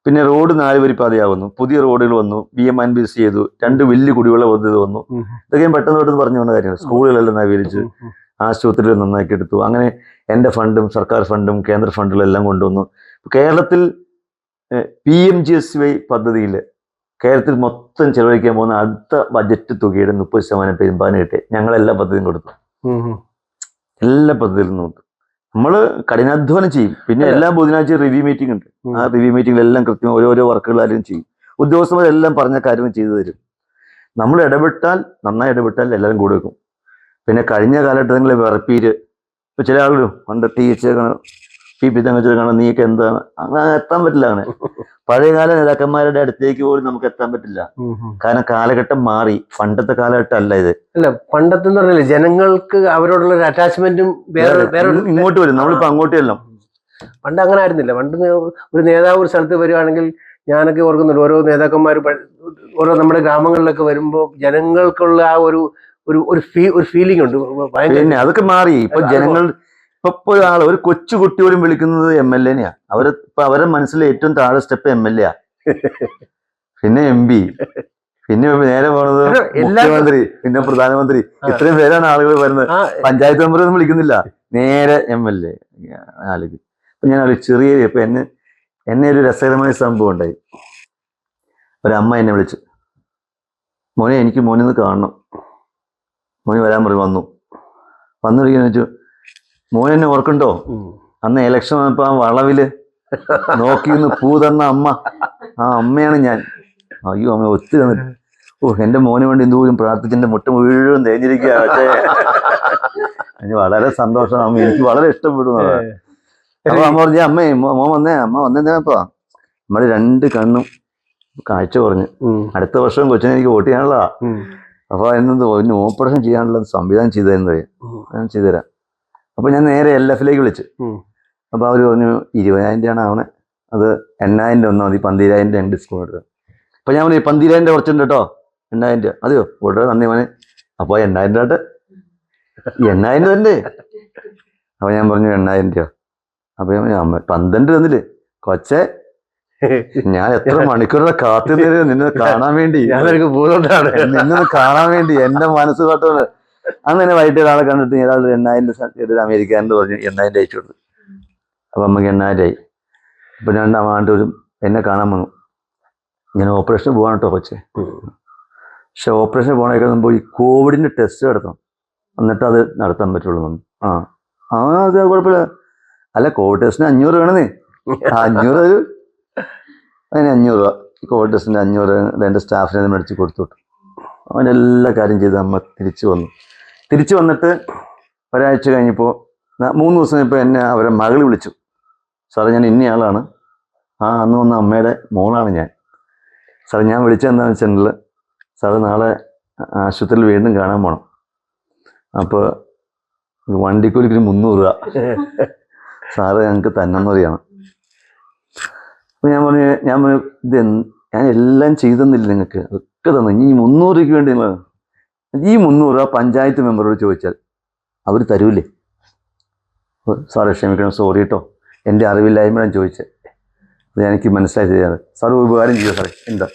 പിന്നെ റോഡ് 4 വരിപ്പാതയാവുന്നു, പുതിയ റോഡുകൾ വന്നു, BMNBC ചെയ്തു, 2 വലിയ കുടിവെള്ള പദ്ധതി വന്നു. ഇതൊക്കെ ഞാൻ പെട്ടെന്ന് പറഞ്ഞു വന്ന കാര്യങ്ങൾ. സ്കൂളുകളെല്ലാം നവീകരിച്ച്, ആശുപത്രികൾ നന്നാക്കി എടുത്തു. അങ്ങനെ എൻ്റെ ഫണ്ടും സർക്കാർ ഫണ്ടും കേന്ദ്ര ഫണ്ടുകളും എല്ലാം കൊണ്ടുവന്നു. കേരളത്തിൽ PMGSY പദ്ധതിയിൽ കേരളത്തിൽ മൊത്തം ചെലവഴിക്കാൻ പോകുന്ന അടുത്ത ബജറ്റ് തുകയുടെ 30% പെരുമ്പാവൂരിന് കിട്ടി. ഞങ്ങളെല്ലാ പദ്ധതിയും കൊടുത്തു, എല്ലാ പദ്ധതിയിൽ നിന്നും കൊടുത്തു. നമ്മൾ കഠിനാധ്വാനം ചെയ്യും. പിന്നെ എല്ലാ ബുധനാഴ്ചയും റിവ്യൂ മീറ്റിംഗ് ഉണ്ട്. ആ റിവ്യൂ മീറ്റിംഗിലെല്ലാം കൃത്യം ഓരോരോ വർക്കുകളാരും ചെയ്യും. ഉദ്യോഗസ്ഥന്മാരെല്ലാം പറഞ്ഞ കാര്യങ്ങൾ ചെയ്തു തരും. നമ്മൾ നന്നായി ഇടപെട്ടാൽ എല്ലാവരും കൂടെ വെക്കും. പിന്നെ കഴിഞ്ഞ കാലഘട്ടങ്ങളിൽ വിറപ്പീര്, ഇപ്പൊ ചില ആളുകളും പണ്ട് ടീച്ചർ PP തങ്ങച്ചത് കാണാൻ നീയൊക്കെ എന്താണ്, അങ്ങനെ എത്താൻ പറ്റില്ല. അങ്ങനെ പഴയകാല നേതാക്കന്മാരുടെ അടുത്തേക്ക് പോലും നമുക്ക് എത്താൻ പറ്റില്ല. കാരണം കാലഘട്ടം മാറി. പണ്ടത്തെ കാലഘട്ടം അല്ല ഇത്. അല്ല, പണ്ടത്തെ പറഞ്ഞില്ലേ, ജനങ്ങൾക്ക് അവരോടുള്ള ഒരു അറ്റാച്ച്മെന്റും ഇങ്ങോട്ട് വരും, നമ്മളിപ്പോ അങ്ങോട്ട് ചെല്ലാം. പണ്ട് അങ്ങനെ ആയിരുന്നില്ല. പണ്ട് ഒരു നേതാവ് ഒരു സ്ഥലത്ത് വരികയാണെങ്കിൽ, ഞാനൊക്കെ ഓർക്കുന്നുണ്ട്, ഓരോ നേതാക്കന്മാർ ഓരോ നമ്മുടെ ഗ്രാമങ്ങളിലൊക്കെ വരുമ്പോൾ ജനങ്ങൾക്കുള്ള ആ ഒരു ഫീലിംഗ് ഉണ്ട്. പിന്നെ അതൊക്കെ മാറി. ഇപ്പൊ ജനങ്ങൾ ഇപ്പൊ ഒരു കൊച്ചുകുട്ടി പോലും വിളിക്കുന്നത് MLA-നെയാ. അവരുടെ മനസ്സിലെ ഏറ്റവും താഴെ സ്റ്റെപ്പ് MLA. പിന്നെ MP, പിന്നെ നേരെ പോണത് മുഖ്യമന്ത്രി, പിന്നെ പ്രധാനമന്ത്രി. ഇത്രയും പേരാണ് ആളുകൾ വരുന്നത്. പഞ്ചായത്ത് മെമ്പർ ഒന്നും വിളിക്കുന്നില്ല, നേരെ MLA. അപ്പൊ ഞാൻ ഒരു ഇപ്പൊ എന്നെ ഒരു രസകരമായ സംഭവം ഉണ്ടായി. ഒരമ്മ എന്നെ വിളിച്ചു, മോനെ എനിക്ക് മോനൊന്ന് കാണണം. മോനെ വരാൻ പറയും. വന്നിരിക്കുന്ന വെച്ചു, മോൻ എന്നെ ഓർക്കണ്ടോ, അന്ന് ഇലക്ഷൻ വന്നപ്പോ ആ വളവില് നോക്കിന്ന് പൂ തന്ന അമ്മ, ആ അമ്മയാണ് ഞാൻ. അയ്യോ അമ്മ ഒത്തിരി തന്നിട്ട്, എന്റെ മോന് വേണ്ടി എന്തോരും പ്രാർത്ഥിച്ചെന്റെ മുട്ട മുഴുവൻ തേഞ്ഞിരിക്കുക. പക്ഷേ വളരെ സന്തോഷം, അമ്മ എനിക്ക് വളരെ ഇഷ്ടപ്പെടുന്നു. അപ്പൊ അമ്മ പറഞ്ഞു, അമ്മ വന്നേപ്പോ നമ്മുടെ 2 കണ്ണും കാഴ്ച കുറഞ്ഞു. അടുത്ത വർഷം കൊച്ചിനെ എനിക്ക് വോട്ട് ചെയ്യാനുള്ള. അപ്പൊ എന്നത് ഓപ്പറേഷൻ ചെയ്യാനുള്ള സംവിധാനം ചെയ്തു ഞാൻ ചെയ്തുതരാം. അപ്പൊ ഞാൻ നേരെ LF-ലേക്ക് വിളിച്ചു. അപ്പൊ അവര് പറഞ്ഞു 20,000 രൂപയാണ് ആവണേ. അത് 8,000 രൂപ ഒന്നും മതി, 12,000 രൂപ ഡിസ്കൗണ്ട് എടുത്തത്. അപ്പം ഞാൻ പറഞ്ഞു 12,000 രൂപ കുറച്ചുണ്ട് കേട്ടോ, 8,000 രൂപ അതെയോ, വളരെ നന്ദി മോനെ. അപ്പോൾ 8,000 രൂപ 8,000 രൂപ അല്ലേ. അപ്പോൾ ഞാൻ പറഞ്ഞു 8,000 രൂപ. അപ്പോൾ ഞാൻ 12 തന്നില്ലേ കൊച്ചേ, ഞാൻ എത്ര മണിക്കൂറുടെ കാത്തു നിന്നെ കാണാൻ വേണ്ടി, നിന്നെ കാണാൻ വേണ്ടി എൻ്റെ മനസ്സ് കേട്ടോണ്ട്. അങ്ങനെ വൈകിട്ട് ഒരാളെ കണ്ടിട്ട് ഒരാൾ 8,000 രൂപ അമേരിക്കാനോട് പറഞ്ഞു 8,000 അയച്ചു കൊടുത്തു. അപ്പം അമ്മക്ക് 8,000 ആയി. അപ്പം 2 ആണ്ട് ഒരു എന്നെ കാണാൻ വന്നു, ഇങ്ങനെ ഓപ്പറേഷൻ പോകാൻ കേട്ടോ കൊച്ചെ. പക്ഷെ ഓപ്പറേഷൻ പോകണേക്കാൾ മുമ്പ് ഈ കോവിഡിൻ്റെ ടെസ്റ്റ് നടത്തണം, എന്നിട്ട് അത് നടത്താൻ പറ്റുള്ളൂ. അത് കുഴപ്പമില്ല. അല്ല കോവിഡ് ടെസ്റ്റിന് 500 വേണമെന്നേ. 500 അതിന് 500 രൂപ കോവിഡ് ടെസ്റ്റിന് 500 എൻ്റെ സ്റ്റാഫിനെ മേടിച്ച് കൊടുത്തു വിട്ടു. അവൻ എല്ലാ കാര്യം ചെയ്ത് അമ്മ തിരിച്ചു വന്നിട്ട് ഒരാഴ്ച കഴിഞ്ഞപ്പോൾ 3 ദിവസം കഴിഞ്ഞപ്പോൾ എന്നെ അവരെ മകൾ വിളിച്ചു. സാറേ ഞാൻ ഇന്നയാളാണ്, അന്ന് വന്ന അമ്മയുടെ മോളാണ് ഞാൻ. സാറേ ഞാൻ വിളിച്ചതെന്താണെന്ന് വെച്ചിട്ടുണ്ടെങ്കിൽ സാറ് നാളെ ആശുപത്രിയിൽ വീണ്ടും കാണാൻ പോകണം, അപ്പോൾ വണ്ടിക്കൂലിക്ക് 300 രൂപ സാറ് ഞങ്ങൾക്ക് തന്നെന്ന് പറയാണ്. അപ്പോൾ ഞാൻ പറഞ്ഞു ഇത് ഞാൻ എല്ലാം ചെയ്തെന്നില്ല, നിങ്ങൾക്ക് ഒക്കെ തന്നു, ഇനി 300 രൂപയ്ക്ക് വേണ്ടി നിങ്ങൾ ഈ 300 രൂപ പഞ്ചായത്ത് മെമ്പറോട് ചോദിച്ചാൽ അവർ തരൂലേ. സാറെ ക്ഷമിക്കണം, സോറി കേട്ടോ, എൻ്റെ അറിവില്ലായ്മയാണ് ചോദിച്ചത്, എനിക്ക് മനസ്സിലായി ചെയ്യാറ്. സാർ ഉപകാരം ചെയ്യുക സാറേ. എന്താ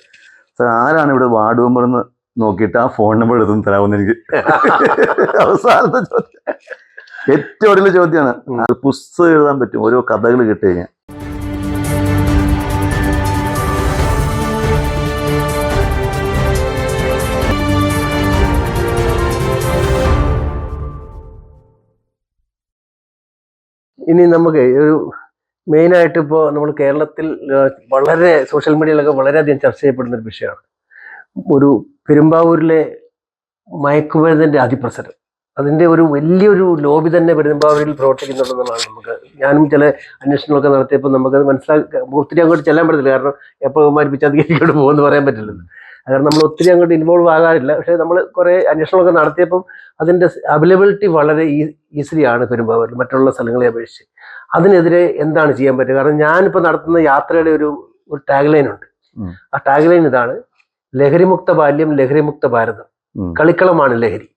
സാർ, ആരാണ് ഇവിടെ വാർഡ് മെമ്പറെന്ന് നോക്കിയിട്ട് ആ ഫോൺ നമ്പർ എടുത്തൊന്ന് തരാമെന്ന് എനിക്ക് അവസാനത്തെ ചോദ്യം, ഏറ്റവും വലിയ ചോദ്യമാണ്. പുസ്തകം എഴുതാൻ പറ്റും, ഓരോ കഥകൾ കിട്ടി കഴിഞ്ഞാൽ. ഇനി നമുക്ക് ഒരു മെയിനായിട്ട് ഇപ്പോൾ നമ്മൾ കേരളത്തിൽ വളരെ സോഷ്യൽ മീഡിയയിലൊക്കെ വളരെയധികം ചർച്ച ചെയ്യപ്പെടുന്ന ഒരു വിഷയമാണ് ഒരു പെരുമ്പാവൂരിലെ മയക്കുമരുന്നിൻ്റെ അതിപ്രസരം. അതിൻ്റെ ഒരു വലിയൊരു ലോബി തന്നെ പെരുമ്പാവൂരിൽ പ്രവർത്തിക്കുന്നുണ്ടെന്നുള്ളതാണ് നമുക്ക്, ഞാനും ചില അന്വേഷണങ്ങളൊക്കെ നടത്തിയപ്പോൾ നമുക്കത് ഒത്തിരി അങ്ങോട്ട് ചെല്ലാൻ പറ്റത്തില്ല. കാരണം എപ്പോൾ പിച്ചാത്തിക്കരിക്കോട്ട് പോകുമെന്ന് പറയാൻ പറ്റില്ലല്ലോ. കാരണം നമ്മൾ ഒത്തിരി അങ്ങോട്ട് ഇൻവോൾവ് ആകാറില്ല. പക്ഷേ നമ്മൾ കുറേ അന്വേഷണമൊക്കെ നടത്തിയപ്പം അതിൻ്റെ അവൈലബിലിറ്റി വളരെ ഈസിലി ആണ് പെരുമ്പാവൂരിൽ മറ്റുള്ള സ്ഥലങ്ങളെ അപേക്ഷിച്ച്. അതിനെതിരെ എന്താണ് ചെയ്യാൻ പറ്റുക? കാരണം ഞാനിപ്പോൾ നടത്തുന്ന യാത്രയുടെ ഒരു ടാഗ് ലൈൻ ഉണ്ട്. ആ ടാഗ് ലൈൻ ഇതാണ്: ലഹരിമുക്ത ബാല്യം, ലഹരിമുക്ത ഭാരതം, കളിക്കളമാണ് ലഹരി.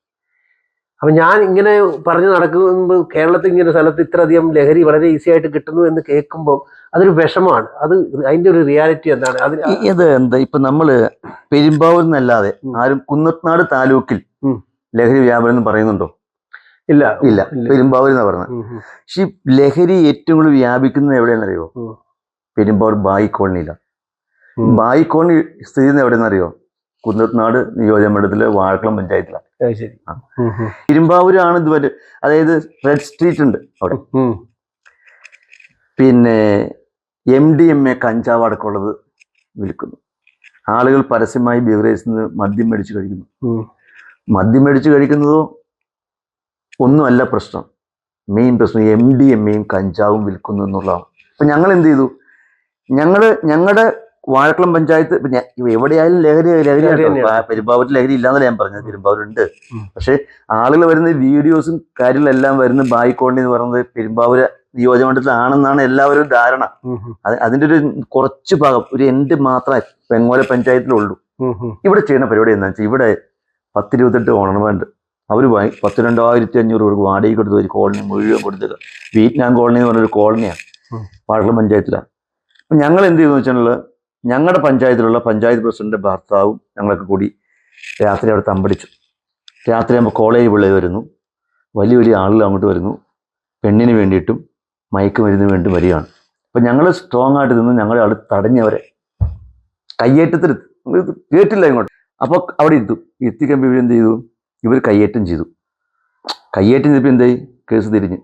അപ്പം ഞാൻ ഇങ്ങനെ പറഞ്ഞു നടക്കുമ്പോൾ കേരളത്തിൽ ഇങ്ങനെ സ്ഥലത്ത് ഇത്രയധികം ലഹരി വളരെ ഈസി ആയിട്ട് കിട്ടുന്നു എന്ന് കേൾക്കുമ്പോൾ അതൊരു വിഷമമാണ്. അതിൻ്റെ ഒരു റിയാലിറ്റി എന്താണ്? ഇത് എന്താ, ഇപ്പൊ നമ്മള് പെരുമ്പാവൂർ എന്നല്ലാതെ ആരും കുന്നത്നാട് താലൂക്കിൽ ലഹരി വ്യാപാരം എന്ന് പറയുന്നുണ്ടോ? ഇല്ല. പെരുമ്പാവൂർ എന്നാ പറഞ്ഞത്. പക്ഷെ ഈ ലഹരി ഏറ്റവും കൂടുതൽ വ്യാപിക്കുന്നത് എവിടെയാണെന്നറിയോ? പെരുമ്പാവൂർ ബായി കോളനിയിലാണ്. ബായി കോളനി സ്ഥിതി ചെയ്യുന്നത് എവിടെയെന്നറിയോ? കുന്നത്നാട് നിയോജകമണ്ഡലത്തിലെ വാഴക്കുളം പഞ്ചായത്തിലാണ്. പെരുമ്പാവൂരാണ് ഇതുവരെ, അതായത് റെഡ് സ്ട്രീറ്റ് ഉണ്ട് അവിടെ, പിന്നെ MDMA കഞ്ചാവ് അടക്കമുള്ളത് വിൽക്കുന്നു. ആളുകൾ പരസ്യമായി ബിവറേജിൽ നിന്ന് മദ്യം മേടിച്ച് കഴിക്കുന്നു. മദ്യം മേടിച്ച് കഴിക്കുന്നതോ ഒന്നുമല്ല പ്രശ്നം. മെയിൻ പ്രശ്നം MDMAയും കഞ്ചാവും വിൽക്കുന്നു എന്നുള്ളതാണ്. അപ്പം ഞങ്ങൾ എന്ത് ചെയ്തു? ഞങ്ങളുടെ വാഴക്കുളം പഞ്ചായത്ത് എവിടെയായാലും ലഹരി പെരുമ്പാവൂരിൽ ലഹരി ഇല്ലാന്നല്ല ഞാൻ പറഞ്ഞത്, പെരുമ്പാവൂരുണ്ട്. പക്ഷെ ആളുകൾ വരുന്ന വീഡിയോസും കാര്യങ്ങളെല്ലാം വരുന്ന ബായി കോളനി എന്ന് പറയുന്നത് പെരുമ്പാവൂര് നിയോജകമണ്ഡലത്തിലാണെന്നാണ് എല്ലാവരും ധാരണ. അതിൻ്റെ ഒരു കുറച്ച് ഭാഗം, ഒരു എൻഡ് മാത്രമേ പെങ്ങോല പഞ്ചായത്തിലുള്ളൂ. ഇവിടെ ചെയ്യുന്ന പരിപാടി എന്താണെന്ന് വെച്ചാൽ, ഇവിടെ 10-28 ഓണർമാരുണ്ട്. അവർ 12,500 രൂപ വാടകയ്ക്ക് കൊടുത്ത് ഒരു കോളനി മുഴുവൻ കൊടുത്തത്. വിയറ്റ്നാം കോളനി എന്ന് പറഞ്ഞൊരു കോളനിയാണ്, വാഴക്കുളം പഞ്ചായത്തിലാണ്. അപ്പം ഞങ്ങൾ എന്ത് ചെയ്തെന്ന് വെച്ചാൽ, ഞങ്ങളുടെ പഞ്ചായത്തിലുള്ള പഞ്ചായത്ത് പ്രസിഡന്റ് ഭർത്താവും ഞങ്ങളൊക്കെ കൂടി രാത്രി അവിടെ തമ്പടിച്ചു. രാത്രിയാകുമ്പോൾ കോളേജ് പിള്ളേർ വരുന്നു, വലിയ വലിയ ആളുകൾ അങ്ങോട്ട് വരുന്നു, പെണ്ണിന് വേണ്ടിയിട്ടും മയക്കുമരുന്നിന് വേണ്ടി വരികയാണ്. അപ്പം ഞങ്ങൾ സ്ട്രോങ് ആയിട്ട് നിന്ന് ഞങ്ങളെ അവിടെ തടഞ്ഞവരെ കയ്യേറ്റത്തിൽ കേട്ടില്ല ഇങ്ങോട്ട്. അപ്പോൾ അവിടെ ഇരുത്തിക്കമ്പി ഇവരെന്ത് ചെയ്തു? ഇവർ കയ്യേറ്റം ചെയ്തു. കയ്യേറ്റം ചെയ്തപ്പോൾ എന്തായി? കേസ് തിരിഞ്ഞ്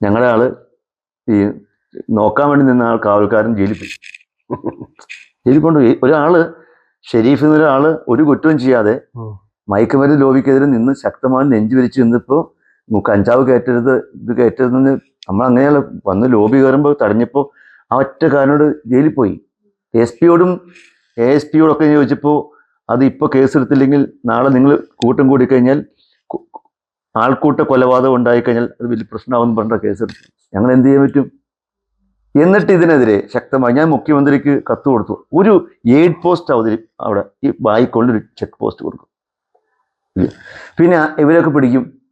ഞങ്ങളുടെ ആള് ഈ നോക്കാൻ വേണ്ടി നിന്ന കാവൽക്കാരൻ ജയിലിൽ പോയി. ജയിലിൽ കൊണ്ടുപോയി. ഒരാള് ഷെരീഫ് എന്നൊരാള് ഒരു കുറ്റവും ചെയ്യാതെ മയക്കുമരുന്ന് ലോബിക്കെതിരെ നിന്ന് ശക്തമായി നെഞ്ചു വിരിച്ച് നിന്നിപ്പോൾ കഞ്ചാവ് കയറ്റരുത്, ഇത് കയറ്റരുതെന്ന് നമ്മൾ അങ്ങനെയല്ല വന്ന് ലോബി കയറുമ്പോൾ തടഞ്ഞപ്പോൾ ആ ഒറ്റ കാരനോട് ജയിലിൽ പോയി. SP-യോടും ASP-യോടൊക്കെ ചോദിച്ചപ്പോൾ അത് ഇപ്പോൾ കേസെടുത്തില്ലെങ്കിൽ നാളെ നിങ്ങൾ കൂട്ടം കൂടിക്കഴിഞ്ഞാൽ ആൾക്കൂട്ട കൊലപാതകം ഉണ്ടായിക്കഴിഞ്ഞാൽ അത് വലിയ പ്രശ്നമാകുമെന്ന് പറഞ്ഞ കേസെടുത്തു. ഞങ്ങൾ എന്ത് ചെയ്യാൻ പറ്റും? എന്നിട്ട് ഇതിനെതിരെ ശക്തമായി ഞാൻ മുഖ്യമന്ത്രിക്ക് കത്ത് കൊടുത്തു. ഒരു എയ്ഡ് പോസ്റ്റ് അവിടെ ഈ ബായിക്കൊണ്ടൊരു ചെക്ക് പോസ്റ്റ് കൊടുക്കും. പിന്നെ ഇവരൊക്കെ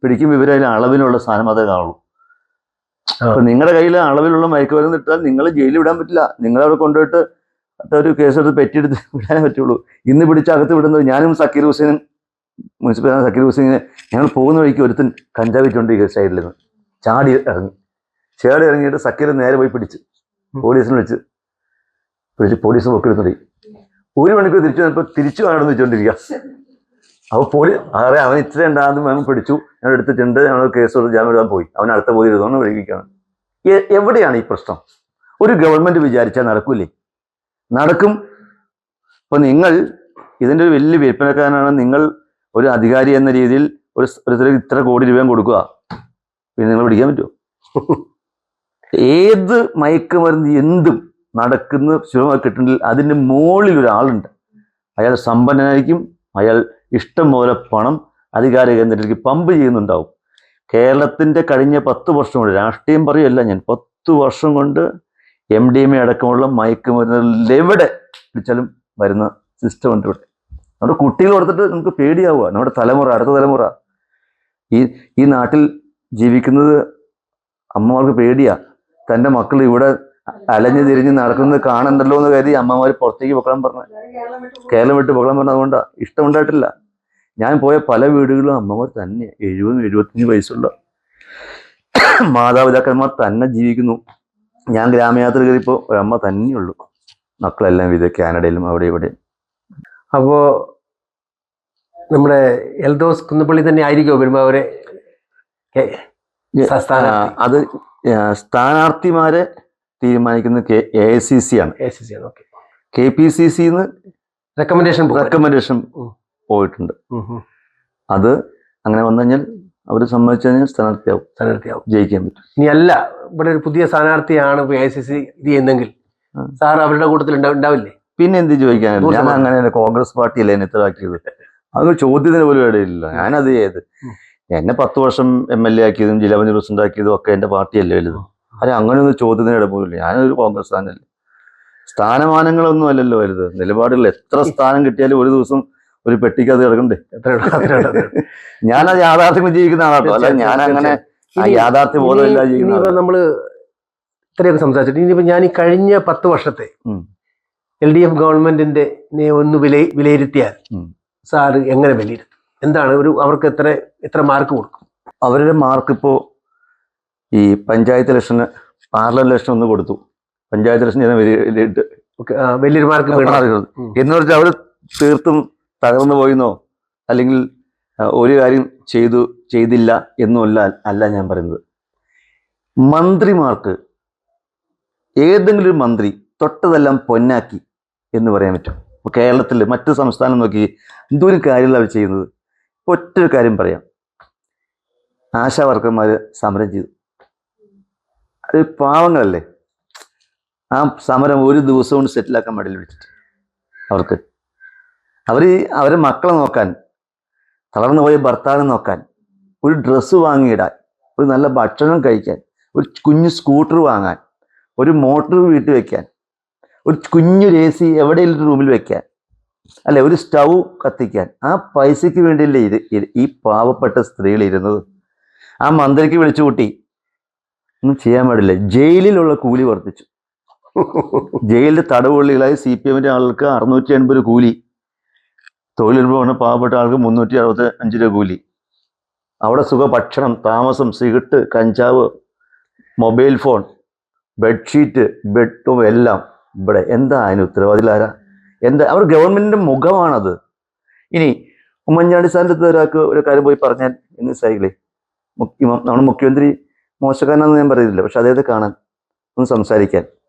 പിടിക്കുമ്പോൾ ഇവരതിൽ അളവിലുള്ള സാധനം അതേ കാണുള്ളൂ. അപ്പൊ നിങ്ങളുടെ കയ്യിൽ അളവിലുള്ള മയക്കുമരുന്ന് ഇട്ടാൽ നിങ്ങൾ ജയിലിൽ വിടാൻ പറ്റില്ല. നിങ്ങളവിടെ കൊണ്ടുപോയിട്ട് ഒരു കേസെടുത്ത് പെറ്റിയെടുത്ത് വിടാനേ പറ്റുള്ളൂ. ഇന്ന് പിടിച്ച അകത്ത് വിടുന്നത് ഞാനും സക്കീർ ഹുസൈനും മുനിസിപ്പൽ സക്കീർ ഹുസൈനെ ഞങ്ങൾ പോകുന്ന വഴിക്ക് ഒരുത്തൻ കഞ്ചാവ് വിറ്റുകൊണ്ടിരിക്കുക സൈഡിൽ നിന്ന് ചാടി ഇറങ്ങിയിട്ട് സക്കീർ നേരെ പോയി പോലീസിനെ വിളിച്ച് പോലീസ് പൊക്കിടുന്നുണ്ട്. 1 മണിക്കൂർ തിരിച്ചു കാണുമെന്ന് വെച്ചുകൊണ്ടിരിക്കുക. അപ്പോൾ അവൻ ഇത്ര ഉണ്ടാകുന്ന അവൻ പിടിച്ചു, ഞങ്ങൾ എടുത്തിട്ടുണ്ട്, ഞങ്ങൾ കേസ് കൊടുത്ത് ജാമ്യം എഴുതാൻ പോയി. അവൻ അടുത്ത പോയി എഴുതുകൊണ്ട് വിളിക്കുകയാണ്. എവിടെയാണ് ഈ പ്രശ്നം? ഒരു ഗവൺമെന്റ് വിചാരിച്ചാൽ നടക്കൂലേ? നടക്കും. ഇപ്പൊ നിങ്ങൾ ഇതിൻ്റെ ഒരു വലിയ വിൽപ്പനക്കാരനാണ്. നിങ്ങൾ ഒരു അധികാരി എന്ന രീതിയിൽ ഒരു ഇത്ര കോടി രൂപയും കൊടുക്കുക, പിന്നെ നിങ്ങൾ പിടിക്കാൻ പറ്റുമോ? ഏത് മയക്കുമരുന്ന് എന്തും നടക്കുന്ന സുലഭമായി കിട്ടുന്നെങ്കിൽ അതിൻ്റെ മുകളിൽ ഒരാളുണ്ട്. അയാൾ സമ്പന്നനായിരിക്കും. അയാൾ ഇഷ്ടം പോലെ പണം അധികാര കേന്ദ്രത്തിലേക്ക് പമ്പ് ചെയ്യുന്നുണ്ടാവും. കേരളത്തിൻ്റെ കഴിഞ്ഞ 10 വർഷം കൊണ്ട്, രാഷ്ട്രീയം പറയുമല്ല ഞാൻ, 10 വർഷം കൊണ്ട് MDMA അടക്കമുള്ള മയക്കുമരുന്നുകളിൽ എവിടെ പിടിച്ചാലും വരുന്ന സിസ്റ്റം ഉണ്ട് ഇവിടെ. നമ്മുടെ കുട്ടികൾ കൊടുത്തിട്ട് നമുക്ക് പേടിയാവുക. നമ്മുടെ അടുത്ത തലമുറ ഈ നാട്ടിൽ ജീവിക്കുന്നത് അമ്മമാർക്ക് പേടിയാ. തൻ്റെ മക്കൾ ഇവിടെ അലഞ്ഞു തിരിഞ്ഞ് നടക്കുന്നത് കാണണ്ടല്ലോ എന്ന് കരുതി അമ്മമാർ പുറത്തേക്ക് പൊക്കാൻ പറഞ്ഞു, കേരളം വിട്ട് പൊക്കാൻ പറഞ്ഞു. അതുകൊണ്ടാണ് ഇഷ്ടമുണ്ടായിട്ടില്ല. ഞാൻ പോയ പല വീടുകളിലും അമ്മമാർ തന്നെ 70-75 വയസ്സുള്ള മാതാപിതാക്കന്മാർ തന്നെ ജീവിക്കുന്നു. ഞാൻ ഗ്രാമയാത്ര കയറിയപ്പോൾ ഒരമ്മ തന്നെയുള്ളൂ, മക്കളെല്ലാം കാനഡയിലും അവിടെ ഇവിടെ. അപ്പോ നമ്മുടെ എൽദോസ് കുന്നപ്പള്ളി തന്നെ ആയിരിക്കുമോ പെരുമ്പാവൂരെ അത് സ്ഥാനാർത്ഥിമാരെ തീരുമാനിക്കുന്ന AICC ആണ്. KPCC റെക്കമെൻഡേഷൻ പോയിട്ടുണ്ട്. അത് അങ്ങനെ വന്നു കഴിഞ്ഞാൽ അവർ സമ്മതിച്ചു കഴിഞ്ഞാൽ സ്ഥാനാർത്ഥിയാവും, ജയിക്കാൻ പറ്റും. ഇനി അല്ല, ഇവിടെ ഒരു പുതിയ സ്ഥാനാർത്ഥിയാണ് AICC ഇത് ചെയ്യുന്നെങ്കിൽ സാർ അവരുടെ കൂട്ടത്തിൽ ഉണ്ടാവില്ലേ? പിന്നെ എന്ത് ചോദിക്കാനില്ല. ഞാൻ അങ്ങനെ കോൺഗ്രസ് പാർട്ടിയല്ലേ എന്നെ ഇത്രയാക്കിയത്. അത് ചോദ്യത്തിന് പോലും ഇടയില്ല. ഞാനത് ചെയ്ത് എന്നെ 10 വർഷം MLA ആക്കിയതും ജില്ലാ പഞ്ചായത്ത് പ്രസിഡന്റ് ആക്കിയതും ഒക്കെ എൻ്റെ പാർട്ടിയല്ലേ വലുത്. അത് അങ്ങനെയൊന്നും ചോദ്യത്തിന് ഇടപോലില്ല. ഞാനൊരു കോൺഗ്രസ് സ്ഥാനല്ലേ. സ്ഥാനമാനങ്ങളൊന്നും അല്ലല്ലോ വലുത്, നിലപാടുകൾ. എത്ര സ്ഥാനം കിട്ടിയാലും ഒരു ദിവസം ഒരു പെട്ടിക്ക് അത് കിടക്കണ്ടേ? ഞാനത് യാഥാർത്ഥ്യങ്ങൾ ജീവിക്കുന്ന ആളാട്ടോ. അല്ല ഞാൻ അങ്ങനെ യാഥാർത്ഥ്യ ബോധമില്ല ജീവിക്കുന്ന. നമ്മള് ഇത്രയൊക്കെ സംസാരിച്ചിട്ട് ഇനിയിപ്പോ ഞാൻ ഈ കഴിഞ്ഞ 10 വർഷത്തെ LDF ഗവൺമെന്റിന്റെ ഒന്ന് വിലയിരുത്തിയാൽ സാറ് എങ്ങനെ വിലയിരുത്തും? എന്താണ് അവർക്ക് എത്ര മാർക്ക് കൊടുക്കും? അവരുടെ മാർക്ക് ഇപ്പോൾ ഈ പഞ്ചായത്ത് ഇലക്ഷന്, പാർലമെന്റ് ഇലക്ഷൻ ഒന്ന് കൊടുത്തു. പഞ്ചായത്ത് ഇലക്ഷൻ ഞാൻ വലിയൊരു മാർക്ക് എന്ന് വെച്ചാൽ അവർ തീർത്തും തകർന്നു പോയിന്നോ അല്ലെങ്കിൽ ഒരു കാര്യം ചെയ്തില്ല എന്നുമല്ല അല്ല ഞാൻ പറയുന്നത്. മന്ത്രിമാർക്ക് ഏതെങ്കിലും ഒരു മന്ത്രി തൊട്ടതെല്ലാം പൊന്നാക്കി എന്ന് പറയാൻ പറ്റും. കേരളത്തിൽ മറ്റു സംസ്ഥാനം നോക്കി എന്തോരം കാര്യങ്ങൾ അവർ ചെയ്യുന്നത്. ഒറ്റൊരു കാര്യം പറയാം, ആശാ വർക്കർമാർ സമരം ചെയ്തു. അത് പാവങ്ങളല്ലേ. ആ സമരം ഒരു ദിവസം കൊണ്ട് സെറ്റിലാക്കാൻ മടിയിൽ വിളിച്ചിട്ട് അവരെ മക്കളെ നോക്കാൻ, തളർന്നു പോയ ഭർത്താവിനെ നോക്കാൻ, ഒരു ഡ്രസ്സ് വാങ്ങിയിടാൻ, ഒരു നല്ല ഭക്ഷണം കഴിക്കാൻ, ഒരു കുഞ്ഞു സ്കൂട്ടർ വാങ്ങാൻ, ഒരു മോട്ടോർ വീട്ടിൽ വെക്കാൻ, ഒരു കുഞ്ഞൊരു AC എവിടെയെങ്കിലും റൂമിൽ വെക്കാൻ, അല്ലെ ഒരു സ്റ്റൗ കത്തിക്കാൻ, ആ പൈസയ്ക്ക് വേണ്ടിയല്ലേ ഈ പാവപ്പെട്ട സ്ത്രീകൾ ഇരുന്നത്. ആ മന്ത്രിക്ക് വിളിച്ചു കൂട്ടി ഒന്നും ചെയ്യാൻ പാടില്ല. ജയിലിലുള്ള കൂലി വർദ്ധിച്ചു. ജയിലിൽ തടവുള്ളികളായി CPMന്റെ ആൾക്ക് 680 രൂപ കൂലി, തൊഴിലുറപ്പ് പറഞ്ഞ പാവപ്പെട്ട ആൾക്ക് 365 രൂപ കൂലി. അവിടെ ഭക്ഷണം, താമസം, സിഗരറ്റ്, കഞ്ചാവ്, മൊബൈൽ ഫോൺ, ബെഡ്ഷീറ്റ്, ബെഡും എല്ലാം ഇവിടെ. എന്താ അതിന് ഉത്തരവാദികളാരാ? അവർ ഗവൺമെന്റിന്റെ മുഖമാണത്. ഇനി ഉമ്മൻചാണ്ടി സ്ഥാനത്ത് ഒരാൾക്ക് ഒരു കാര്യം പോയി പറഞ്ഞാൽ എന്ന് സൈക്കിളേ നമ്മുടെ മുഖ്യമന്ത്രി മോശക്കാരനാണെന്ന് ഞാൻ പറയുന്നില്ല, പക്ഷെ അദ്ദേഹത്തെ കാണാൻ ഒന്ന് സംസാരിക്കാൻ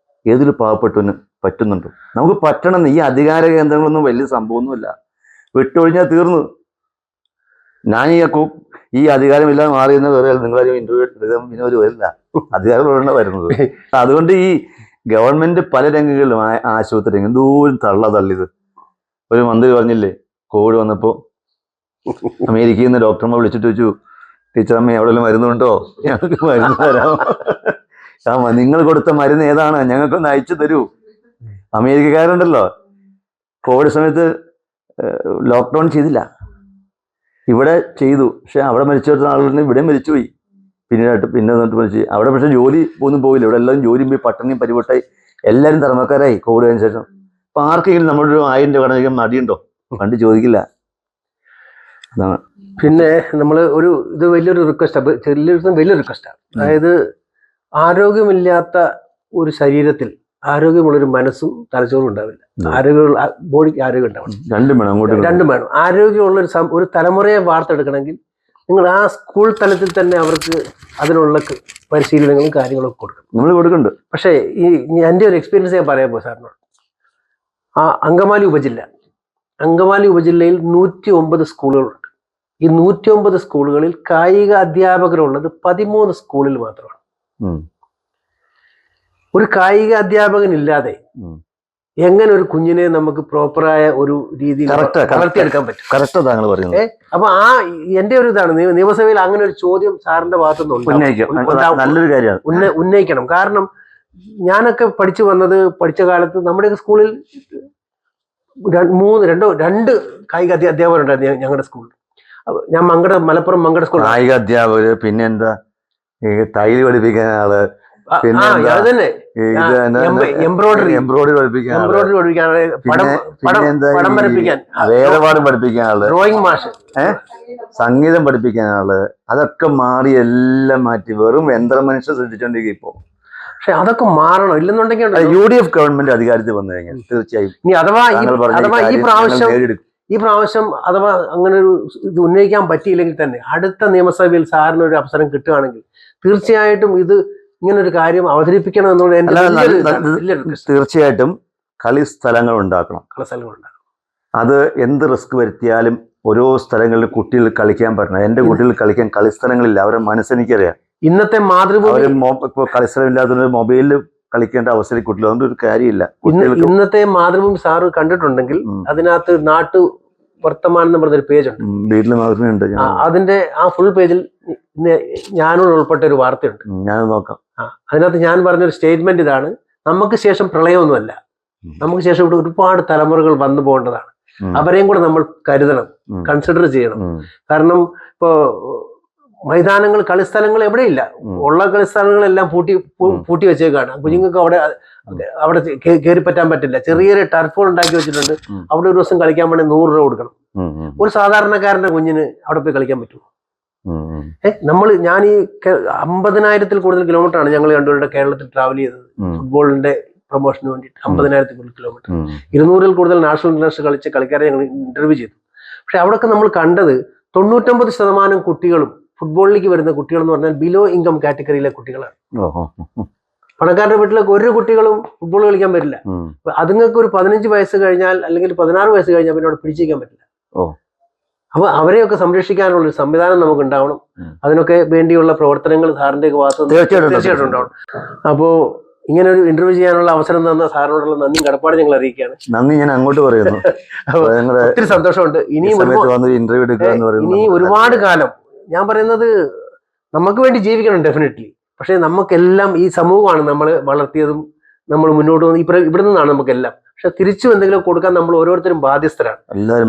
ഏതൊരു പാവപ്പെട്ടവന് പറ്റുന്നുണ്ടോ? നമുക്ക് പറ്റണം. ഈ അധികാര കേന്ദ്രങ്ങളൊന്നും വലിയ സംഭവമൊന്നുമില്ല. വിട്ടൊഴിഞ്ഞാൽ തീർന്നു. ഞാൻ ഈ അധികാരമില്ലാതെ മാറിയെന്ന് പറയാൻ നിങ്ങളാരും ഇന്റർവ്യൂ എടുക്കാൻ വിനോദം വരില്ല. അധികാരമുള്ള വരുന്നത്. അതുകൊണ്ട് ഈ ഗവൺമെന്റ് പല രംഗങ്ങളിലും, ആശുപത്രി രംഗം എന്തോരം തള്ളിയത്. ഒരു മന്ത്രി പറഞ്ഞില്ലേ, കോവിഡ് വന്നപ്പോൾ അമേരിക്കയിൽ നിന്ന് ഡോക്ടർമാർ വിളിച്ചിട്ട് ചോദിച്ചു, ടീച്ചറമ്മ എവിടെയെല്ലാം മരുന്നുണ്ടോ? ഞങ്ങൾക്ക് മരുന്ന് തരാം. നിങ്ങൾ കൊടുത്ത മരുന്ന് ഏതാണ്, ഞങ്ങൾക്കൊന്ന് അയച്ചു തരൂ. അമേരിക്കക്കാരുണ്ടല്ലോ, കോവിഡ് സമയത്ത് ലോക്ക്ഡൗൺ ചെയ്തില്ല, ഇവിടെ ചെയ്തു. പക്ഷെ അവിടെ മരിച്ചു വരുന്ന ആളുകളുടെ ഇവിടെ മരിച്ചുപോയി. പിന്നെ എന്നിട്ട് മരിച്ചു. അവിടെ പക്ഷെ ജോലി ഒന്നും പോയില്ല. ഇവിടെ എല്ലാവരും ജോലിയും പോയി പട്ടിണിയും പരിവട്ടായി എല്ലാവരും തർമ്മക്കാരായി കോവിഡ് കഴിഞ്ഞ ശേഷം. അപ്പൊ ആർക്കെങ്കിലും നമ്മുടെ 1000 രൂപ കടന്നു മടിയുണ്ടോ? കണ്ട് ചോദിക്കില്ല. അതാണ്. പിന്നെ നമ്മൾ ഇത് വലിയൊരു റിക്വസ്റ്റാണ്, വലിയൊരു റിക്വസ്റ്റാണ്. അതായത് ആരോഗ്യമില്ലാത്ത ഒരു ശരീരത്തിൽ ആരോഗ്യമുള്ളൊരു മനസ്സും തലച്ചോറും ഉണ്ടാവില്ല. ആരോഗ്യമുള്ള ബോഡിക്ക് ആരോഗ്യം ഉണ്ടാവണം. രണ്ടും വേണം. ആരോഗ്യമുള്ള ഒരു തലമുറയെ വാർത്തെടുക്കണമെങ്കിൽ നിങ്ങൾ ആ സ്കൂൾ തലത്തിൽ തന്നെ അവർക്ക് അതിനുള്ള പരിശീലനങ്ങളും കാര്യങ്ങളൊക്കെ കൊടുക്കണം. നമ്മൾ കൊടുക്കുന്നുണ്ട്. പക്ഷേ എൻ്റെ ഒരു എക്സ്പീരിയൻസ് ഞാൻ പറയാൻ പോകും സാറിനോട്. ആ അങ്കമാലി ഉപജില്ലയിൽ 109 സ്കൂളുകളുണ്ട്. ഈ 109 സ്കൂളുകളിൽ കായിക അധ്യാപകരുള്ളത് 13 സ്കൂളിൽ മാത്രമാണ്. ഒരു കായിക അധ്യാപകൻ ഇല്ലാതെ എങ്ങനെ ഒരു കുഞ്ഞിനെ നമുക്ക് പ്രോപ്പറായ ഒരു രീതിയിൽ വളർത്തിയെടുക്കാൻ പറ്റും? അപ്പൊ എന്റെ ഒരു ഇതാണ്, നിയമസഭയിൽ അങ്ങനെ ഒരു ചോദ്യം സാറിന്റെ ഭാഗത്തുനിന്ന് ഉന്നയിക്കണം. കാരണം ഞാനൊക്കെ പഠിച്ച കാലത്ത് നമ്മുടെയൊക്കെ സ്കൂളിൽ 2 കായിക അധ്യാപകരുണ്ടായിരുന്നു ഞങ്ങളുടെ സ്കൂളിൽ. ഞാൻ മലപ്പുറം മങ്കട സ്കൂൾ കായിക അധ്യാപകര്, പിന്നെ എന്താ തൈല് പഠിപ്പിക്കാൻ ആള്, എംബ്രോയിഡറി പഠിപ്പിക്കാൻ, വേദപാഠം പഠിപ്പിക്കാൻ ആള്, ഡ്രോയിങ് മാഷ്, സംഗീതം പഠിപ്പിക്കാൻ ആള്, അതൊക്കെ മാറി എല്ലാം മാറ്റി വെറും യന്ത്ര മനുഷ്യർ സൃഷ്ടിച്ചോണ്ടിരിക്കും ഇപ്പൊ. പക്ഷെ അതൊക്കെ മാറണം. ഇല്ലെന്നുണ്ടെങ്കിൽ UDF ഗവൺമെന്റ് അധികാരത്തിൽ വന്നു കഴിഞ്ഞാൽ തീർച്ചയായും ഇനി അഥവാ ഈ പ്രാവശ്യം അഥവാ അങ്ങനെ ഒരു ഇത് ഉന്നയിക്കാൻ പറ്റിയില്ലെങ്കിൽ തന്നെ അടുത്ത നിയമസഭയിൽ സാറിന് ഒരു അവസരം കിട്ടുകയാണെങ്കിൽ തീർച്ചയായിട്ടും ഇത് ഇങ്ങനൊരു കാര്യം അവതരിപ്പിക്കണം എന്നുള്ള തീർച്ചയായിട്ടും കളിസ്ഥലങ്ങൾ ഉണ്ടാക്കണം. അത് എന്ത് റിസ്ക് വരുത്തിയാലും ഓരോ സ്ഥലങ്ങളിൽ കുട്ടികൾ കളിക്കാൻ പറ്റണം. എന്റെ കുട്ടികൾ കളിക്കാൻ കളിസ്ഥലങ്ങളില്ല. അവരെ മനസ്സെനിക്കറിയാം. ഇന്നത്തെ മാതൃഭൂമി ഇപ്പോൾ കളിസ്ഥലം ഇല്ലാത്ത മൊബൈലിൽ കളിക്കേണ്ട അവസരം കുട്ടികൾ, അതുകൊണ്ട് ഒരു കാര്യമില്ല. ഇന്നത്തെ മാതൃഭൂമി സാറ് കണ്ടിട്ടുണ്ടെങ്കിൽ അതിനകത്ത് നാട്ടു വർത്തമാനം എന്ന് പറഞ്ഞൊരു പേജ് ഉണ്ട്. വീട്ടിൽ മാതൃഭൂമിയുണ്ട്. അതിന്റെ ആ ഫുൾ പേജിൽ ഞാനോട് ഉൾപ്പെട്ട ഒരു വാർത്തയുണ്ട്. ഞാൻ നോക്കാം. അതിനകത്ത് ഞാൻ പറഞ്ഞൊരു സ്റ്റേറ്റ്മെന്റ് ഇതാണ്: നമുക്ക് ശേഷം പ്രളയമൊന്നുമല്ല, നമുക്ക് ശേഷം ഇവിടെ ഒരുപാട് തലമുറകൾ വന്നു പോകേണ്ടതാണ്. അവരെയും കൂടെ നമ്മൾ കരുതണം, കൺസിഡർ ചെയ്യണം. കാരണം ഇപ്പോ മൈതാനങ്ങൾ, കളിസ്ഥലങ്ങൾ എവിടെയില്ല. ഉള്ള കളിസ്ഥലങ്ങളെല്ലാം പൂട്ടി വെച്ചേക്കാണ്. കുഞ്ഞുങ്ങൾക്ക് അവിടെ കയറി പറ്റാൻ പറ്റില്ല. ചെറിയൊരു ടർഫോൾ ഉണ്ടാക്കി വെച്ചിട്ടുണ്ട്. അവിടെ ഒരു ദിവസം കളിക്കാൻ വേണ്ടി 100 രൂപ കൊടുക്കണം. ഒരു സാധാരണക്കാരന്റെ കുഞ്ഞിന് അവിടെ പോയി കളിക്കാൻ പറ്റുമോ? ഞാൻ ഈ 50,000-ൽ കൂടുതൽ കിലോമീറ്ററാണ് ഞങ്ങൾ രണ്ടുപേരുടെ കേരളത്തിൽ ട്രാവൽ ചെയ്തത് ഫുട്ബോളിന്റെ പ്രൊമോഷന് വേണ്ടിയിട്ട്. 50,000-ൽ കൂടുതൽ കിലോമീറ്റർ, 200-ൽ കൂടുതൽ നാഷണൽ ഇന്റർനാഷണൽ കളിച്ച കളിക്കാരെ ഞങ്ങൾ ഇന്റർവ്യൂ ചെയ്തു. പക്ഷെ അവിടെയൊക്കെ നമ്മൾ കണ്ടത് 99% കുട്ടികളും ഫുട്ബോളിലേക്ക് വരുന്ന കുട്ടികൾ എന്ന് പറഞ്ഞാൽ ബിലോ ഇൻകം കാറ്റഗറിയിലെ കുട്ടികളാണ്. പണക്കാരുടെ വീട്ടിലേക്ക് ഒരു കുട്ടികളും ഫുട്ബോൾ കളിക്കാൻ പറ്റില്ല. അതുങ്ങൾക്ക് ഒരു 15 വയസ്സ് കഴിഞ്ഞാൽ അല്ലെങ്കിൽ 16 വയസ്സ് കഴിഞ്ഞാൽ പിന്നെ അവിടെ പിടിച്ചിരിക്കാൻ പറ്റില്ല. അപ്പൊ അവരെയൊക്കെ സംരക്ഷിക്കാനുള്ള ഒരു സംവിധാനം നമുക്ക് ഉണ്ടാവണം. അതിനൊക്കെ വേണ്ടിയുള്ള പ്രവർത്തനങ്ങൾ സാറിന്റെ ഭാഗത്ത് തീർച്ചയായിട്ടും ഉണ്ടാവണം. അപ്പോ ഇങ്ങനെ ഒരു ഇന്റർവ്യൂ ചെയ്യാനുള്ള അവസരം തന്ന സാറിനോടുള്ള നന്ദിയും കടപ്പാട് ഞങ്ങൾ അറിയിക്കുകയാണ്. നന്ദി ഞാൻ അങ്ങോട്ട് പറയുന്നു. ഒത്തിരി സന്തോഷമുണ്ട്. ഇനിയും ഒരുപാട് കാലം ഞാൻ പറയുന്നത് നമുക്ക് വേണ്ടി ജീവിക്കണം ഡെഫിനറ്റ്ലി. പക്ഷെ നമുക്കെല്ലാം ഈ സമൂഹമാണ് നമ്മൾ വളർത്തിയതും നമ്മൾ മുന്നോട്ട് വന്ന് ഇവിടെ നിന്നാണ് നമുക്കെല്ലാം. പക്ഷെ തിരിച്ചു എന്തെങ്കിലും കൊടുക്കാൻ നമ്മൾ ഓരോരുത്തരും ബാധ്യസ്ഥരാണ്.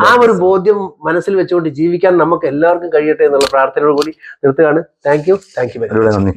ആ ഒരു ബോധ്യം മനസ്സിൽ വെച്ചുകൊണ്ട് ജീവിക്കാൻ നമുക്ക് എല്ലാവർക്കും കഴിയട്ടെ എന്നുള്ള പ്രാർത്ഥനയോട് കൂടി നിർത്തുകയാണ്. Thank you very much.